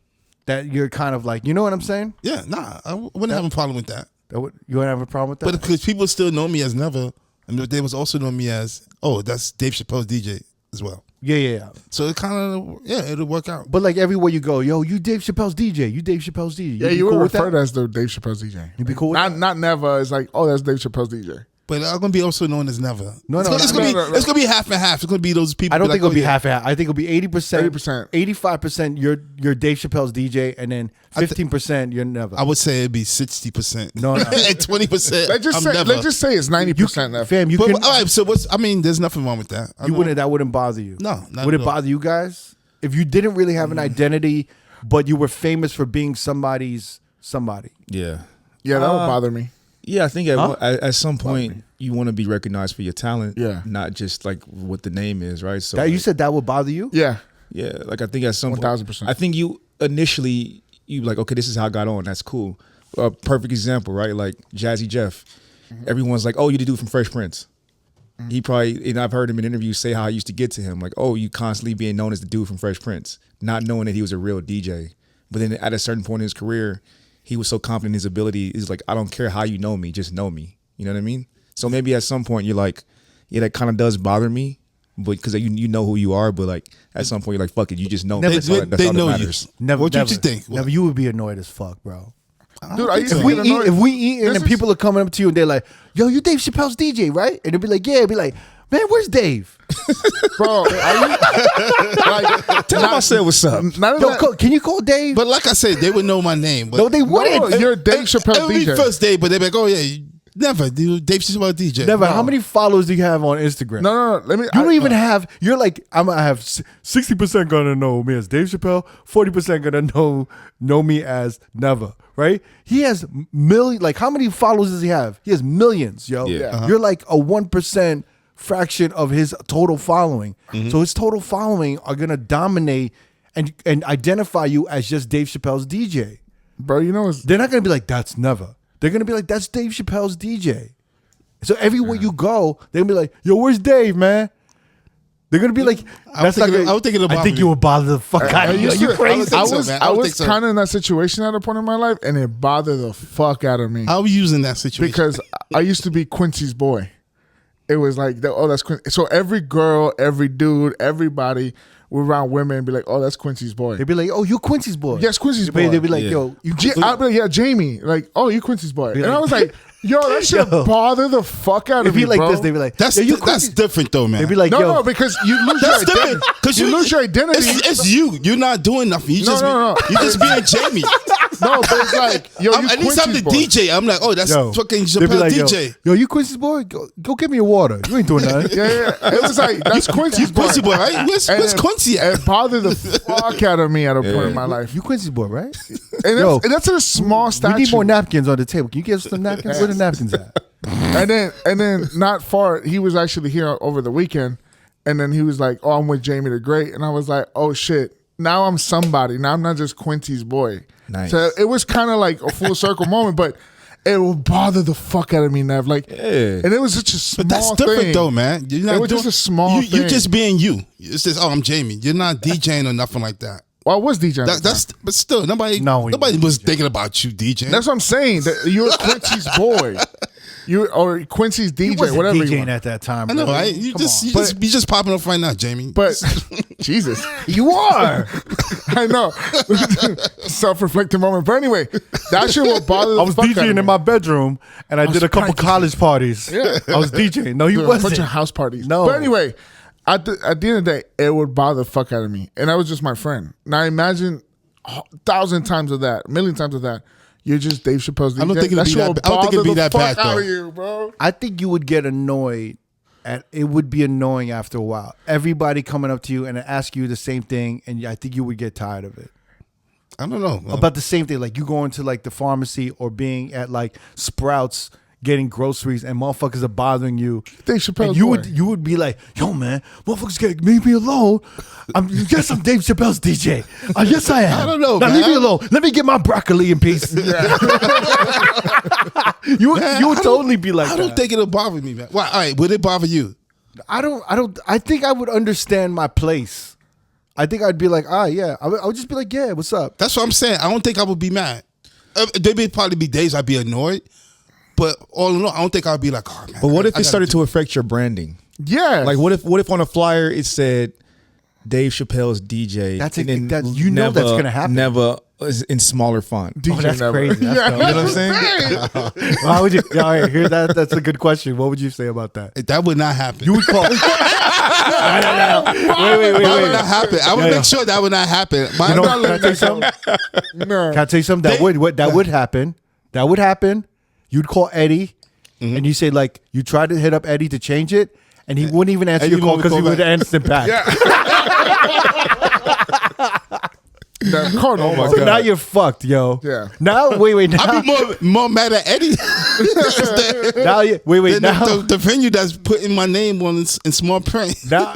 That you're kind of like, you know what I'm saying? Yeah, nah. I wouldn't have a problem with that. You wouldn't have a problem with that? But because people still know me as Never, and they was also know me as, that's Dave Chappelle's DJ as well. Yeah. So it kind of, it'll work out. But like everywhere you go, yo, you Dave Chappelle's DJ. You Dave Chappelle's DJ. Yeah, you would refer to as the Dave Chappelle's DJ. You'd be cool with that? Not Never. It's like, that's Dave Chappelle's DJ. But I'm going to be also known as Never. It's going to be half and half. It's going to be those people. I don't think it'll be half and half. I think it'll be 80%. 80%. 85% you're Dave Chappelle's DJ, and then 15% you're Never. I would say it'd be 60%. No. And 20%. Let's just say it's 90% Never. Fam, all right, so there's nothing wrong with that. That wouldn't bother you. No, not would at it all. bother you guys? If you didn't really have an identity, but you were famous for being somebody's somebody. Yeah. Yeah, that would bother me. Yeah, I think at some point you want to be recognized for your talent, not just like what the name is, right? So you said that would bother you? Yeah. Yeah, like I think at some 1000%. I think you initially like, okay, this is how I got on. That's cool. A perfect example, right? Like Jazzy Jeff. Mm-hmm. Everyone's like, oh, you the dude from Fresh Prince. Mm-hmm. He probably, and I've heard him in interviews say how I used to get to him, like, oh, you constantly being known as the dude from Fresh Prince, not knowing that he was a real DJ. But then at a certain point in his career, he was so confident in his ability. He's like, I don't care how you know me, just know me. You know what I mean? So maybe at some point you're like, yeah, that kind of does bother me. but because you know who you are, but like at some point you're like, fuck it, you just know. Never- That's all they that know matters. you. Never. What never, you think? Never. You would be annoyed as fuck, bro. Dude, I used to If we get eat, annoyed. if we eat, and This then people are coming up to you and they're like, "Yo, you Dave Chappelle's DJ, right?" And they'll be like, "Yeah." Be like, "Man, where's Dave?" bro, like, Tell him I said what's up. None of Yo, that. can you call Dave? But like I said, they would know my name. But no, they wouldn't. No, you're Dave Chappelle's every DJ. first day, but they're like, oh yeah, never. Dude, Dave Chappelle DJ. Never. How many followers do you have on Instagram? No. Let me. You don't even have. You're like, I'm gonna have 60% gonna know me as Dave Chappelle, 40% gonna know me as Never. Right? He has million. Like, how many followers does he have? He has millions, yo. Yeah. You're like a 1% fraction of his total following. So his total following are gonna dominate and identify you as just Dave Chappelle's DJ. Bro, you know, it's, They're not gonna be like, that's Never. They're gonna be like, that's Dave Chappelle's DJ. So everywhere you go, they're gonna be like, yo, where's Dave, man? They're gonna be like, I was thinking it'll I bother think me. you would bother the fuck out of you. Are you crazy? I think so, was, man. I I don't was think so. kind of in that situation at a point in my life, and it bothered the fuck out of me How are you using that situation? because I used to be Quincy's boy. It was like, that's Quincy. So every girl, every dude, everybody around women be like, oh, that's Quincy's boy. They'd be like, oh, you Quincy's boy. Yes, Quincy's boy. They'd be like, Yeah. yo, you. I'd be like, yeah, Jamie. Like, oh, you Quincy's boy. And like- I was like, yo, that shit Yo. bother the fuck out of If me, he like bro. this, they'd be like, that's yo, you that's Quincy's. different though, man. They'd be like, no, yo, no, because you lose That's your different identity. because You lose your identity. It's you. You're not doing nothing. You just No. you just being Jamie. No, but it's like, yo, you At least I'm the Quincy's boy. DJ. I'm like, oh, that's yo. fucking They'd be Chappelle like, DJ. yo, you Quincy's boy? Go get me a water. You ain't doing nothing. Yeah. It was like, that's Quincy's boy. Quincy boy, right? Where's And Quincy at? It bothered the fuck out of me at a point in my life. You Quincy's boy, right? And that's a small statue. We need more napkins on the table. Can you give us some napkins? Where the napkins at? And then not far, he was actually here over the weekend, and then he was like, "Oh, I'm with Jamie the Great," and I was like, "Oh shit." Now I'm somebody. Now I'm not just Quincy's boy. Nice. So it was kind of like a full circle moment, but it will bother the fuck out of me, Nev. Like, and it was such a small But that's different thing. though, man. You're not It was just a small You're thing. just being you. It's just, oh, I'm Jamie. You're not DJing or nothing like that. Well, I was DJing. But still, nobody was thinking about you DJing. That's what I'm saying. That you're Quincy's boy. Or Quincy's He DJ, wasn't whatever you DJing want. at that time. I know, brother. right? You Come on. just popping up right now, Jamie. But Jesus, You are. I know. Self-reflective moment. But anyway, that shit will bother the I was fuck out of DJing me. in my bedroom, and I did a couple practicing. college parties. Yeah. I was DJing. No, you Doing a wasn't. bunch of house parties. No. But anyway, at the end of the day, it would bother the fuck out of me. And that was just my friend. Now imagine 1,000 times of that, 1,000,000 times of that. You're just Dave Chappelle's DJ. I don't think it'd be shit that- will I don't think it'd be bother that the bad, fuck out though. of you, bro. I think you would get annoyed. It would be annoying after a while. Everybody coming up to you and ask you the same thing, and I think you would get tired of it. I don't know. About the same thing, like you going to like the pharmacy or being at like Sprouts getting groceries, and motherfuckers are bothering you. Dave Chappelle's And you boy. would be like, yo man, motherfuckers can't leave me alone. Yes, I'm Dave Chappelle's DJ. Yes, I am. I don't know, Now man. leave me alone. Let me get my broccoli in peace. You would totally be like I that. don't think it'll bother me, man. Why? All right, would it bother you? I think I would understand my place. I think I'd be like, yeah. I would just be like, yeah, what's up? That's what I'm saying. I don't think I would be mad. There may probably be days I'd be annoyed, but all in all, I don't think I'd be like, oh man. But what if I it started to affect your branding? Yeah. Like what if on a flyer it said Dave Chappelle's DJ? That's and then that's gonna happen. Never is in smaller font. DJ that's Never. crazy. That's Yeah, dope. You know what I'm saying? Why would you? Yeah, all right, here that's a good question. What would you say about that? That would not happen. You would call. Wait. That would not happen. I would make sure that would not happen. You know, can I tell you something? No. Can I tell you something? That would happen. That would happen. You'd call Eddie, and you say like you tried to hit up Eddie to change it, and he wouldn't even answer Eddie your call won't because he call would back. answer back. That card. Oh my So now you're fucked, yo. Yeah. Now wait. Now, I'd be more mad at Eddie. now you wait. than Now the venue that's putting my name on in small print. now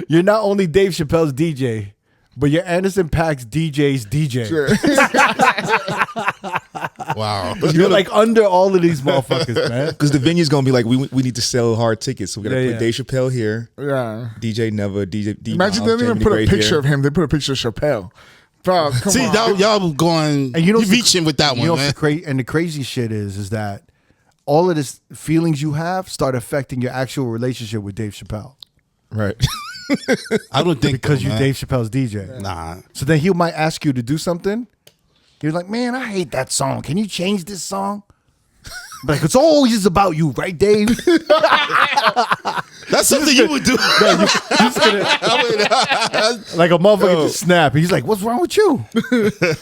you're not only Dave Chappelle's DJ, but you're Anderson .Paak's DJ's DJ. Wow. You're like under all of these motherfuckers, man. Because the venue's gonna be like, we need to sell hard tickets, so we gotta Yeah, put yeah. Dave Chappelle here, Yeah. DJ Never, DJ. Imagine they didn't even put a picture of him. They put a picture of Chappelle. Bro, come See, on. y'all going, And you know, you reaching with that you one, know, man. and the crazy shit is that all of this feelings you have start affecting your actual relationship with Dave Chappelle. Right. I don't think because so, you man. Dave Chappelle's DJ. Nah. So then he might ask you to do something. You're like, man, I hate that song. Can you change this song? Like, it's always about you, right, Dave? That's something you would do. Like a motherfucker just snap. He's like, what's wrong with you?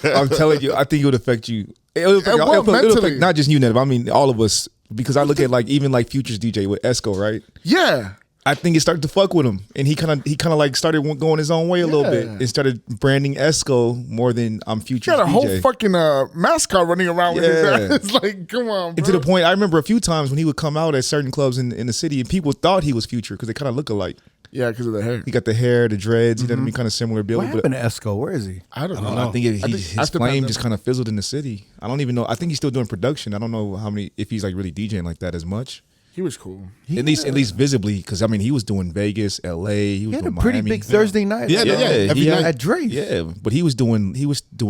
I'm telling you, I think it would affect you. It'll affect not just you, Ned, but I mean all of us. Because I look at like even like Future's DJ with Esco, right? Yeah. I think it started to fuck with him, and he kind of like started going his own way a little bit, and started branding Esco more than Future's He had a DJ. whole fucking mascot running around with his Yeah. ass. Like, come on, bro. And to the point, I remember a few times when he would come out at certain clubs in the city, and people thought he was Future because they kind of look alike. Yeah, because of the hair. He got the hair, the dreads. He doesn't be kind of similar build. What happened to Esco? Where is he? I don't know. I think his after flame pandemic. just kind of fizzled in the city. I don't even know. I think he's still doing production. I don't know if he's like really DJing like that as much. He was cool. At least visibly, because I mean he was doing Vegas, L.A. He was He had a doing pretty Miami. big Thursday night. Yeah, every night. At Drake. Yeah, but he was doing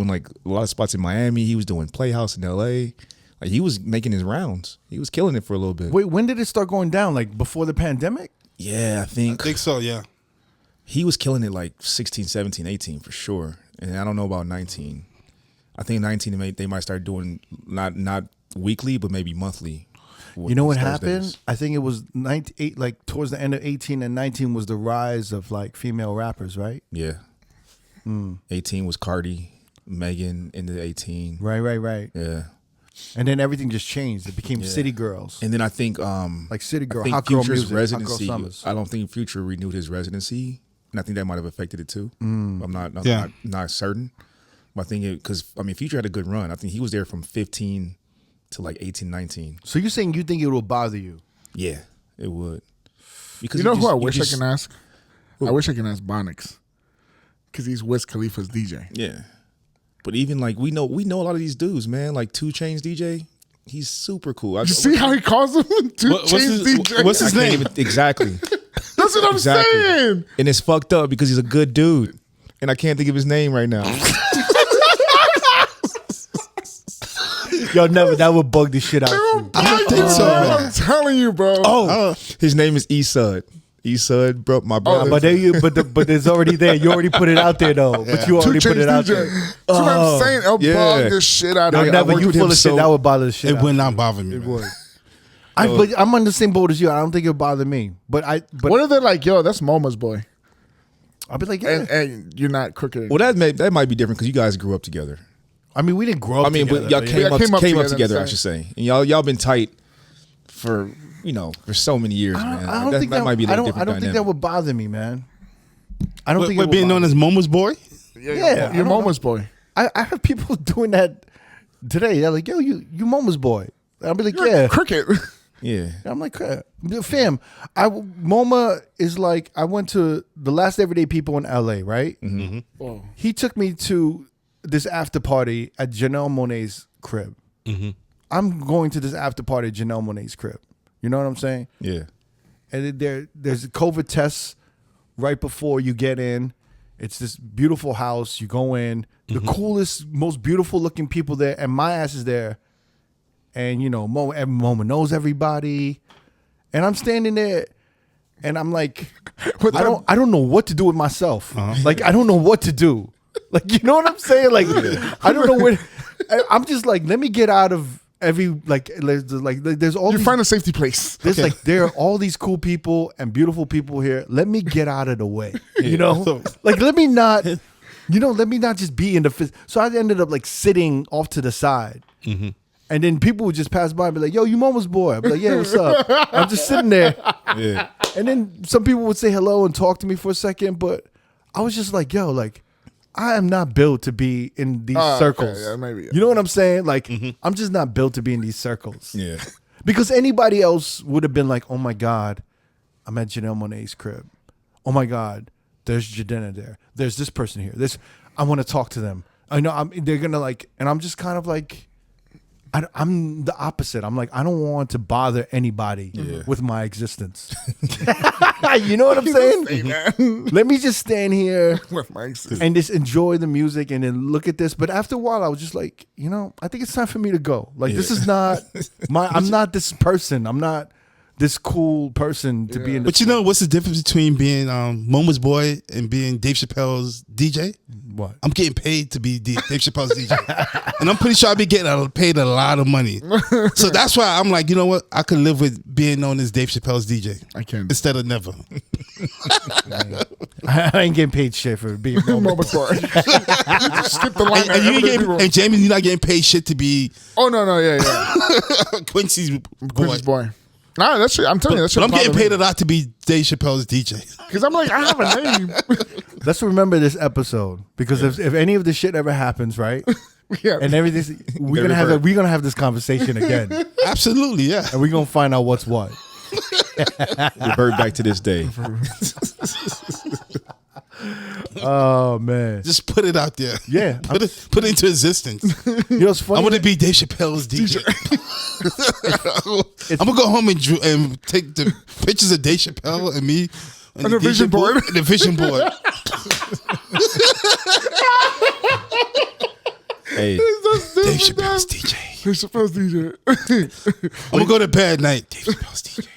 like a lot of spots in Miami. He was doing Playhouse in L.A. Like he was making his rounds. He was killing it for a little bit. Wait, when did it start going down? Like before the pandemic? Yeah, I I think think so, yeah. he was killing it like 16, 17, 18 for sure. And I don't know about 19. I think 19 they might start doing not weekly, but maybe monthly. You know what happened? I think it was 19, like towards the end of 18 and 19 was the rise of like female rappers, right? Yeah. 18 was Cardi, Megan into 18. Right. Yeah. And then everything just changed. It became City Girls. And then I think Like City Girl, I think Hot Girl Future's Music, residency. Hot Girl Summers. I don't think Future renewed his residency, and I think that might have affected it too. I'm not certain, but I think because Future had a good run. I think he was there from 15 to like 18, 19. So you're saying you think it will bother you? Yeah, it would. Because You know who I wish I can ask? I wish I can ask Bonix. Because he's Wiz Khalifa's DJ. Yeah, but even like we know a lot of these dudes, man. Like 2 Chainz DJ, he's super cool. You see how he calls him? What's his- DJ? what's his name? Exactly. That's what I'm saying. And it's fucked up because he's a good dude, and I can't think of his name right now. Yo, never. That would bug the shit out of you. I don't think so, man. I'm telling you, bro. Oh, his name is Esud. Esud, bro, my brother. But it's already there. You already put it out there though. But you already put it out there. That's what I'm saying. It'll bug the shit out of No, you. never. worked You with full him of shit. so- That would bother the shit. It out would of me. not bother me, It man. would. But I'm on the same boat as you. I don't think it would bother me. But What if they're like, yo, that's Moma's boy, I'll be like, yeah. and you're not crooked? Well, that might be different because you guys grew up together. I mean, we didn't grow up. But y'all together, came up together, together, I I'm should say, and y'all been tight for for so many years, man. I don't think that might be a I little don't different think that dynamic. would bother me, man. I don't think it But would being bother known as Moma's boy? Yeah, Your Moma's boy. I have people doing that today. They're like, yo, you Moma's boy. I'll be like, yeah. Cricket. Yeah, I'm like, fam, MoMA is like, I went to the last Everyday People in LA, right? Mm-hmm. Whoa. He took me to this after party at Janelle Monáe's crib. I'm going to this after party at Janelle Monáe's crib. You know what I'm saying? yeah. And there's a COVID test right before you get in. It's this beautiful house. You go in, the coolest, most beautiful looking people there, and my ass is there. And Moma knows everybody, and I'm standing there, and I'm like, I don't know what to do with myself. Like I don't know what to do. Like you know what I'm saying? Like I don't know what. I'm just like, let me get out of every there's all You these, find a safety place. there's like there are all these cool people and beautiful people here. Let me get out of the way. You know, like let me not just be in the. So I ended up like sitting off to the side. And then people would just pass by and be like, yo, you Moma's boy. I'd be like, yeah, what's up? I'm just sitting there. Yeah. And then some people would say hello and talk to me for a second. But I was just like, yo, like, I am not built to be in these circles. Okay, yeah, maybe. You know what I'm saying? Like, I'm just not built to be in these circles. Yeah. Because anybody else would have been like, oh my God, I'm at Janelle Monáe's crib. Oh my God, there's Jadena there. There's this person here. I want to talk to them. I know they're going to like, and I'm just kind of like, I'm the opposite. I'm like, I don't want to bother anybody with my existence. You know what I'm saying? Let me just stand here With my existence. and just enjoy the music and then look at this. But after a while, I was just like, I think it's time for me to go. Like, this is not I'm not this person. I'm not this cool person to be in. But you know what's the difference between being Moma's boy and being Dave Chappelle's DJ? What? I'm getting paid to be Dave Chappelle's DJ, and I'm pretty sure I'll be getting paid a lot of money. So that's why I'm like, you know what? I could live with being known as Dave Chappelle's DJ. I can instead of never. I ain't getting paid shit for being Moma's boy. You just skip the line. And Jamie, you're not getting paid shit to be. Oh no, yeah. Quincy's boy. Nah, that's shit. I'm telling you, that's shit. But I'm getting paid a lot to be Dave Chappelle's DJ. Because I'm like, I have a name. Let's remember this episode because if any of this shit ever happens, right? Yeah. And everything, we're gonna have this conversation again. Absolutely, yeah. And we're gonna find out what's what. Revert back to this day. Oh man, just put it out there. Yeah, put it into existence. You know, it's funny. I want to be Dave Chappelle's DJ. I'm gonna go home and take the pictures of Dave Chappelle and me on the vision board. The vision board. Hey, Dave Chappelle's DJ. Dave Chappelle's DJ. I'm gonna go to bed night. Dave Chappelle's DJ.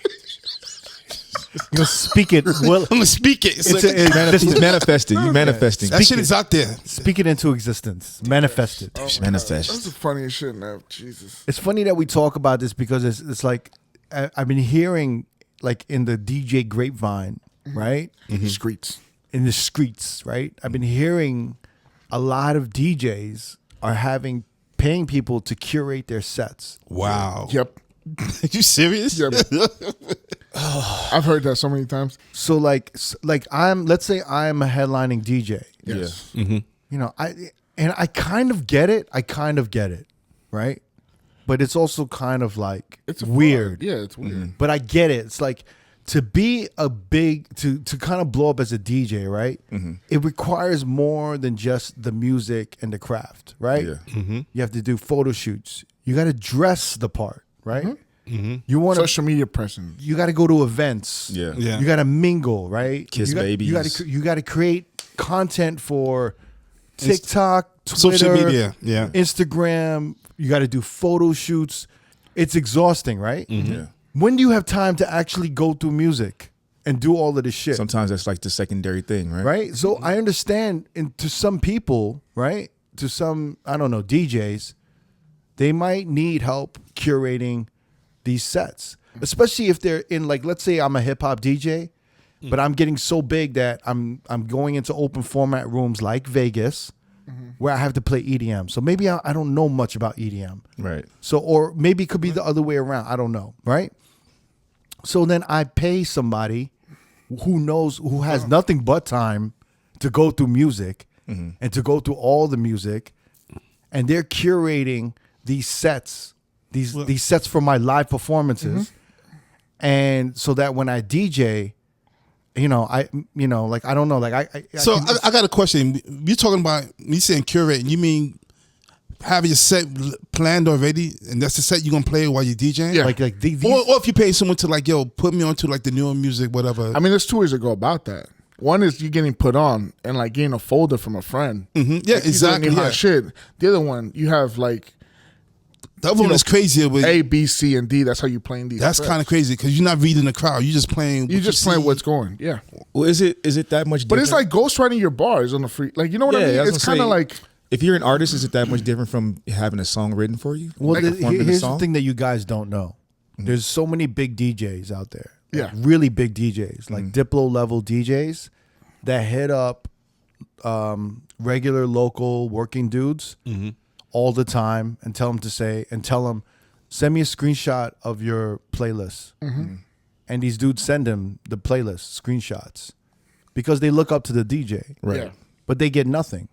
You're gonna speak it. Well, I'm gonna speak it. He's manifesting. You manifesting. That shit is out there. Speak it into existence. Manifest it. Manifest. That's the funniest shit now. Jesus. It's funny that we talk about this because it's like I've been hearing like in the DJ grapevine, right? Streets. In the streets, right? I've been hearing a lot of DJs are paying people to curate their sets. Wow. Yep. Are you serious? Yep. I've heard that so many times. So let's say I'm a headlining DJ. Yes. Yeah. Mm-hmm. You know, I kind of get it. Right? But it's also kind of like It's weird. Yeah, it's weird. But I get it. It's like to be to kind of blow up as a DJ, right? Mm-hmm. It requires more than just the music and the craft, right? Yeah. Mm-hmm. You have to do photo shoots. You got to dress the part, right? Mm-hmm. You want Social media presence. You got to go to events. Yeah. Yeah. You got to mingle, right? Kiss babies. You got to create content for TikTok, Twitter, social media. Yeah. Instagram. You got to do photo shoots. It's exhausting, right? Mm-hmm. Yeah. When do you have time to actually go through music and do all of this shit? Sometimes that's like the secondary thing, right? Right? So I understand to some people, right? To some, I don't know, DJs, they might need help curating these sets, especially if they're in, like, let's say I'm a hip hop DJ, but I'm getting so big that I'm going into open format rooms like Vegas where I have to play EDM. So maybe I don't know much about EDM. Right. So, or maybe it could be the other way around. I don't know. Right. So then I pay somebody who has nothing but time to go through music and to go through all the music, and they're curating these sets, these sets for my live performances, and so that when I DJ, like I don't know, like I got a question. You're talking about me saying curate, and you mean having your set planned already, and that's the set you're gonna play while you're DJing? Yeah. like these, Or if you pay someone to like, yo, put me onto like the newer music, whatever. I mean, there's two ways to go about that. One is you getting put on and like getting a folder from a friend. Mm-hmm. Yeah, like, he's exactly. doing hot Yeah. shit. The other one, you have like The other one is crazier. With, A, B, C, and D. That's how you playing these. that's kind of crazy because you're not reading the crowd. You're just playing. You just playing see. what's going. Yeah. Well, is it that much different? But it's like ghostwriting your bars on the free. Like, you know what I mean? I was It's gonna kind of say, like. if you're an artist, is it that much different from having a song written for you? well, Performed in a here's the song? thing that you guys don't know. There's so many big DJs out there. Yeah. Really big DJs, like Diplo level DJs that hit up regular local working dudes all the time and tell them send me a screenshot of your playlist. And these dudes send them the playlist screenshots because they look up to the DJ. Right. Yeah. But they get nothing.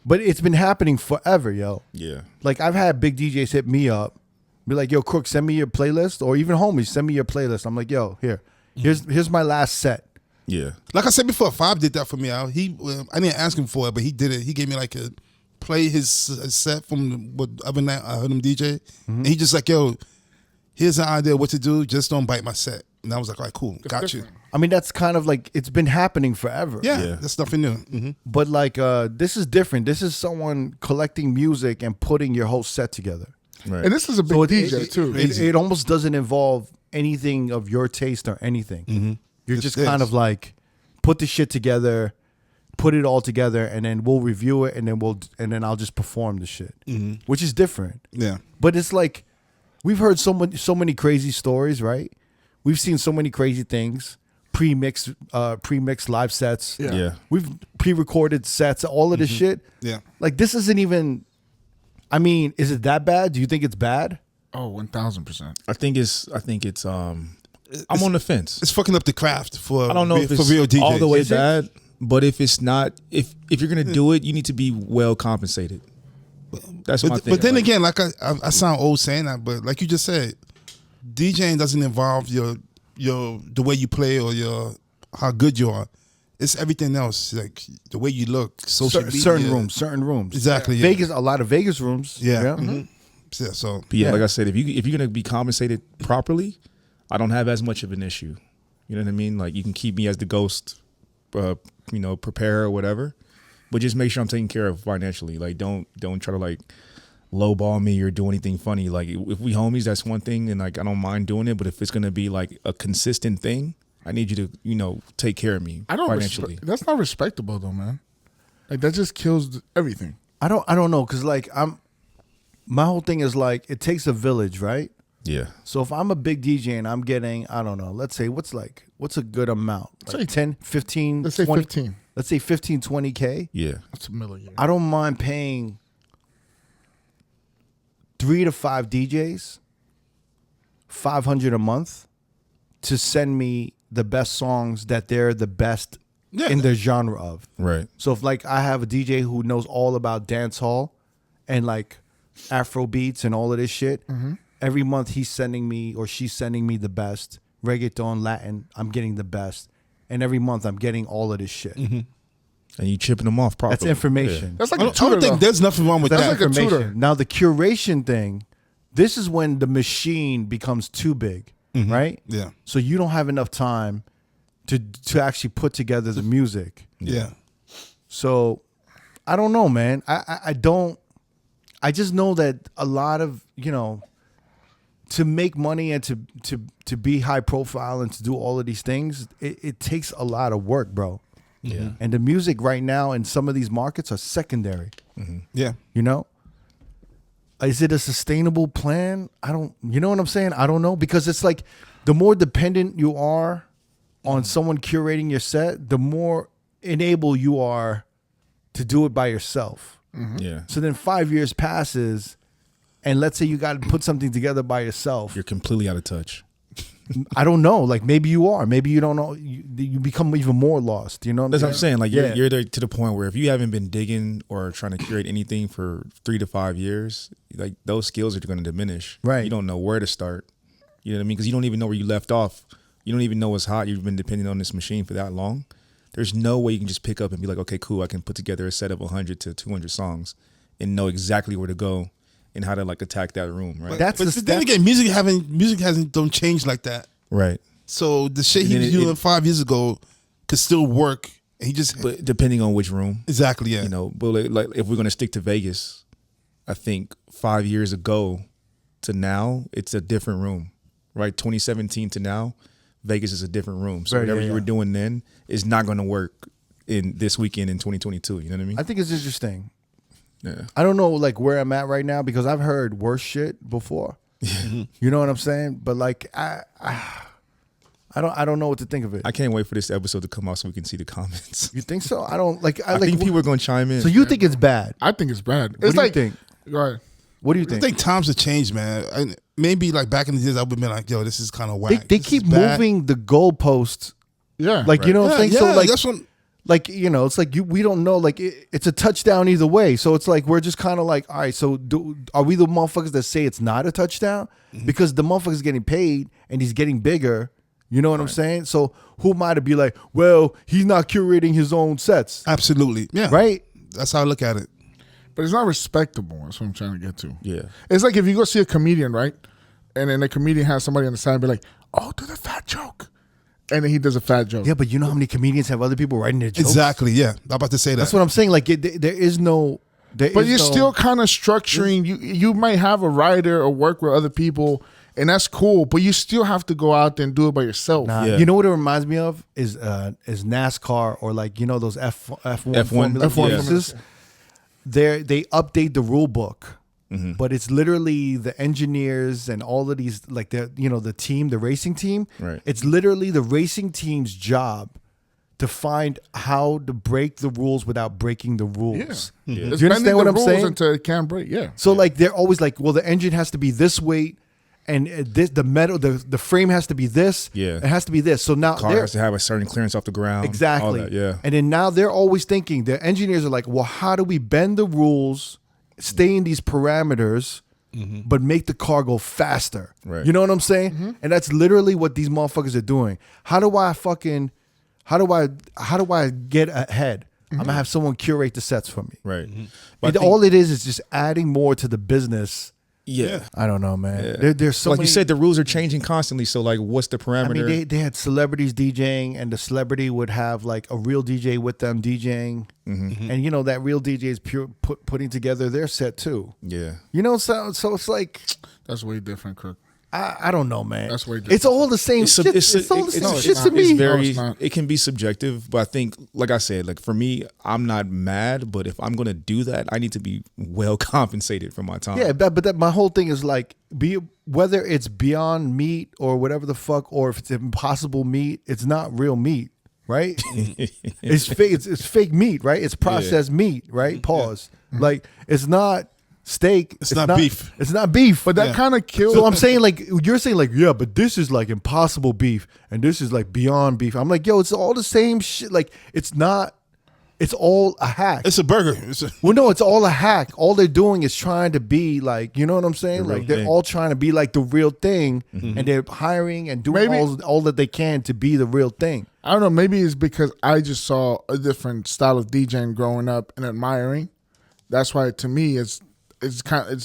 But it's been happening forever, yo. Yeah. Like I've had big DJs hit me up, be like, "Yo, Crook, send me your playlist," or even homies, send me your playlist. I'm like, "Yo, here's my last set." Yeah. Like I said before, Fab did that for me. I didn't ask him for it, but he did it. He gave me like a play his set from what other night I heard him DJ, and he just like, "Yo, here's an idea what to do. Just don't bite my set." And I was like, "All right, cool, got you." I mean, that's kind of like it's been happening forever. Yeah, that's nothing new. Mm-hmm. But like, this is different. This is someone collecting music and putting your whole set together. Right. And this is a big DJ too. It almost doesn't involve anything of your taste or anything. Mm-hmm. You're just kind of like put the shit together, put it all together, and then we'll review it, and then I'll just perform the shit, which is different. Yeah. But it's like we've heard so many crazy stories, right? We've seen so many crazy things, pre-mixed live sets. Yeah. We've pre-recorded sets, all of this shit. Yeah. Like this isn't even. I mean, is it that bad? Do you think it's bad? Oh, 1,000%. I think it's I'm on the fence. It's fucking up the craft for I don't know if it's for real DJs. all the way Is it? bad, but if it's not, if you're gonna do it, you need to be well compensated. That's my thing. But then like, again, like I sound old saying that, but like you just said, DJing doesn't involve your the way you play or how good you are. It's everything else, like the way you look, social media. Certain rooms. Exactly. Yeah. Vegas, a lot of Vegas rooms. Yeah. Mm-hmm. Yeah. So but yeah, like I said, if you're gonna be compensated properly, I don't have as much of an issue. You know what I mean? Like you can keep me as the ghost, prepare or whatever, but just make sure I'm taken care of financially. Like don't try to like lowball me or do anything funny. Like if we homies, that's one thing, and like I don't mind doing it. But if it's gonna be like a consistent thing, I need you to take care of me financially. That's not respectable though, man. Like that just kills everything. I don't know, because like my whole thing is like it takes a village, right? Yeah. So if I'm a big DJ and I'm getting, I don't know, let's say what's a good amount? Like say 10, 15, Let's say 20, 15. Let's say 15, 20K. Yeah. That's a million. I don't mind paying 3 to 5 DJs $500 a month to send me the best songs that they're the best in their genre of. Right. So if like I have a DJ who knows all about dance hall and like Afro beats and all of this shit, every month he's sending me or she's sending me the best reggaeton, Latin. I'm getting the best, and every month I'm getting all of this shit. And you chipping them off properly. That's information. That's like I a tutor. don't think there's nothing wrong with That's that. like a tutor. information. Now the curation thing, this is when the machine becomes too big, right? Yeah. So you don't have enough time to actually put together the music. Yeah. So I don't know, man. I don't. I just know that a lot of, to make money and to be high profile and to do all of these things, it takes a lot of work, bro. Yeah. And the music right now in some of these markets are secondary. Yeah. Is it a sustainable plan? You know what I'm saying? I don't know, because it's like the more dependent you are on someone curating your set, the more enabled you are to do it by yourself. Yeah. So then 5 years passes, and let's say you got to put something together by yourself. You're completely out of touch. I don't know. Like maybe you are. Maybe you don't know. You become even more lost. You know That's what I'm saying. Like Yeah. you're there to the point where if you haven't been digging or trying to curate anything for 3 to 5 years, like those skills are going to diminish. Right. You don't know where to start. You know what I mean? Because you don't even know where you left off. You don't even know what's hot. You've been depending on this machine for that long. There's no way you can just pick up and be like, okay, cool, I can put together a set of 100 to 200 songs and know exactly where to go and how to like attack that room, right? That's But then again, music hasn't don't change like that. Right. So the shit he And was then doing 5 years ago could still work. He just But depending on which room. exactly yeah. But like if we're gonna stick to Vegas, I think 5 years ago to now, it's a different room, right? 2017 to now, Vegas is a different room. So Right, whatever yeah, you were yeah. doing then is not gonna work in this weekend in 2022. You know what I mean? I think it's interesting. Yeah. I don't know like where I'm at right now because I've heard worse shit before. You know what I'm saying? But like I don't know what to think of it. I can't wait for this episode to come out so we can see the comments. You think so? I don't like. I think people are gonna chime in. So you think it's bad? I think it's bad. What It's do like, you think? Go ahead. What do you I think? think times have changed, man. Maybe like back in the days, I would have been like, "Yo, this is kind of whack." They This keep is bad. moving the goalposts. Yeah. Like you know what I'm saying? Yeah, So like that's what. like it's like we don't know, like it's a touchdown either way, so it's like we're just kind of like, all right, so are we the motherfuckers that say it's not a touchdown because the motherfucker's getting paid and he's getting bigger, you know what I'm saying? So who am I to be like, well, he's not curating his own sets, Absolutely, yeah. right? That's how I look at it. But it's not respectable. That's what I'm trying to get to. Yeah. It's like if you go see a comedian, right? And then the comedian has somebody on the side and be like, oh, do the fat joke. And then he does a fat joke. Yeah, but you know how many comedians have other people writing their jokes? Exactly, yeah. I'm about to say that. That's what I'm saying. Like there is no. But you're still kind of structuring. You might have a writer or work with other people, and that's cool. But you still have to go out there and do it by yourself. Nah, Yeah. you know what it reminds me of is NASCAR or like those F1 Formula F1, yeah. races. They update the rule book, but it's literally the engineers and all of these like the team, the racing team. Right. It's literally the racing team's job to find how to break the rules without breaking the rules. Yeah. Yeah. Do It's you bending understand the what I'm rules saying? until it can't break. Yeah. So like they're always like, well, the engine has to be this weight, and the metal, the frame has to be this. Yeah. It has to be this. So now Car they're has to have a certain clearance off the ground. exactly. All that, yeah. And then now they're always thinking. The engineers are like, well, how do we bend the rules, stay in these parameters, but make the car go faster? Right. You know what I'm saying? And that's literally what these motherfuckers are doing. How do I get ahead? I'm gonna have someone curate the sets for me. Right. But I think- All it is just adding more to the business. yeah. I don't know, man. Yeah. There's so like many, you said, the rules are changing constantly. So like, what's the I parameter? mean, they had celebrities DJing, and the celebrity would have like a real DJ with them DJing, and that real DJ is putting together their set too. yeah. So it's like That's way different, Crook. I don't know, man. That's way different. It's all the same shit. It's all the same shit to me. It's very. No, it's not. It can be subjective, but I think, like I said, like for me, I'm not mad. But if I'm gonna do that, I need to be well compensated for my time. Yeah, but my whole thing is like, whether it's Beyond Meat or whatever the fuck, or if it's Impossible Meat, it's not real meat, right? It's fake. It's fake meat, right? It's processed meat, right? Pause. Like it's not steak. It's not beef. It's not beef. But that kind of kills. So I'm saying like you're saying like yeah, but this is like Impossible Beef and this is like Beyond Beef. I'm like yo, it's all the same shit. Like it's not. It's all a hack. It's a burger. Well, no, it's all a hack. All they're doing is trying to be like, you know what I'm saying? The real Like they're thing. all trying to be like the real thing, and they're hiring and doing all that they can to be the real thing. I don't know. Maybe it's because I just saw a different style of DJing growing up and admiring. That's why to me it's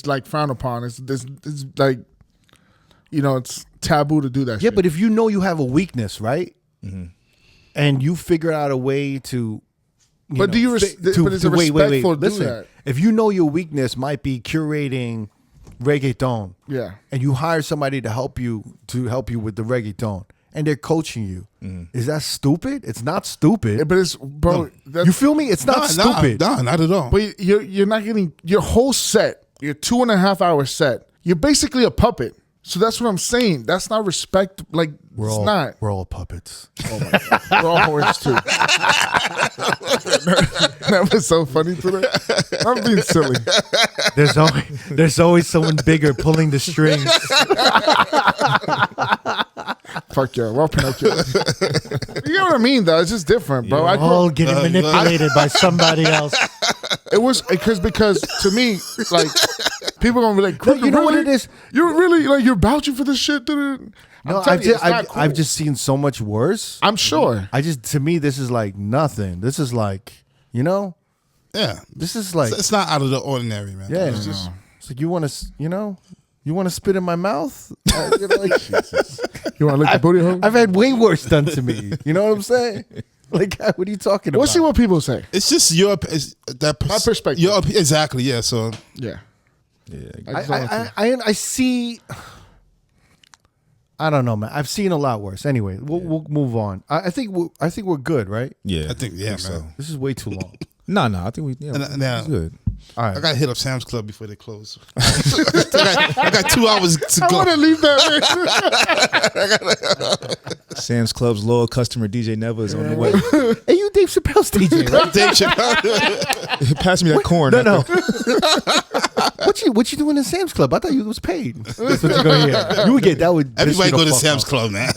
like frowned upon. It's like it's taboo to do that. Yeah, shit. but if you know you have a weakness, right, and you figure out a way to, But do you but is it respectful to do Listen, that? if you know your weakness might be curating reggaeton, Yeah. and you hire somebody to help you with the reggaeton, and they're coaching you, is that stupid? It's not stupid. Yeah, but it's bro. That's, You feel me? It's not stupid. Nah, not at all. but you're not getting your whole set. Your 2.5 hour set. You're basically a puppet. So that's what I'm saying. That's not respect. Like it's not. We're all puppets. Oh my God. We're all horns too. That was so funny today. I'm being silly. There's always someone bigger pulling the strings. Fuck y'all. Well, Pinocchio. You know what I mean, though? It's just different, bro. We're all getting manipulated by somebody else. It was because to me, like people gonna be like, No, you know what it is? You're really like you're vouching for this shit. Dude. No, I've just seen so much worse. I'm sure. To me, this is like nothing. This is like, Yeah. this is like, It's not out of the ordinary, man. yeah. It's just, It's like you want to spit in my mouth? Jesus. You want to lick the booty hole? I've had way worse done to me. You know what I'm saying? Like, what are you talking about? We'll see what people say. it's just my perspective. Exactly, yeah. So Yeah. Yeah. I see. I don't know, man. I've seen a lot worse. Anyway, we'll move on. I think we're good, right? Yeah. I think, man. so. This is way too long. No, I think we. Yeah, Now- it's good. All right. I gotta hit up Sam's Club before they close. I got 2 hours to I go. want to leave that. Sam's Club's loyal customer DJ Neva is on the way. Hey, you Dave Chappelle's DJ, right? Dave Chappelle. Pass me that corn. No. What you doing in Sam's Club? I thought you was paid. That's what you're gonna hear. You would get that would. piss Everybody you go the to fuck Sam's off. Club, man.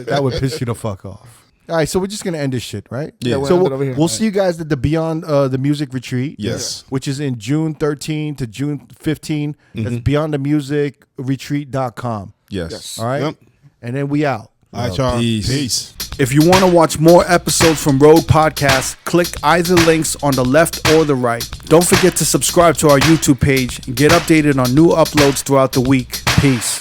That would piss you the fuck off. All right, so we're just gonna end this shit, right? Yeah. we'll So end it over here. we'll see you guys at the Beyond the Music Retreat. Yes. Which is in June 13 to June 15. That's beyondthemusicretreat.com. Yes. All right. Yep. And then we out. All right, y'all. Peace. Peace. If you want to watch more episodes from R.O.A.D Podcast, click either links on the left or the right. Don't forget to subscribe to our YouTube page and get updated on new uploads throughout the week. Peace.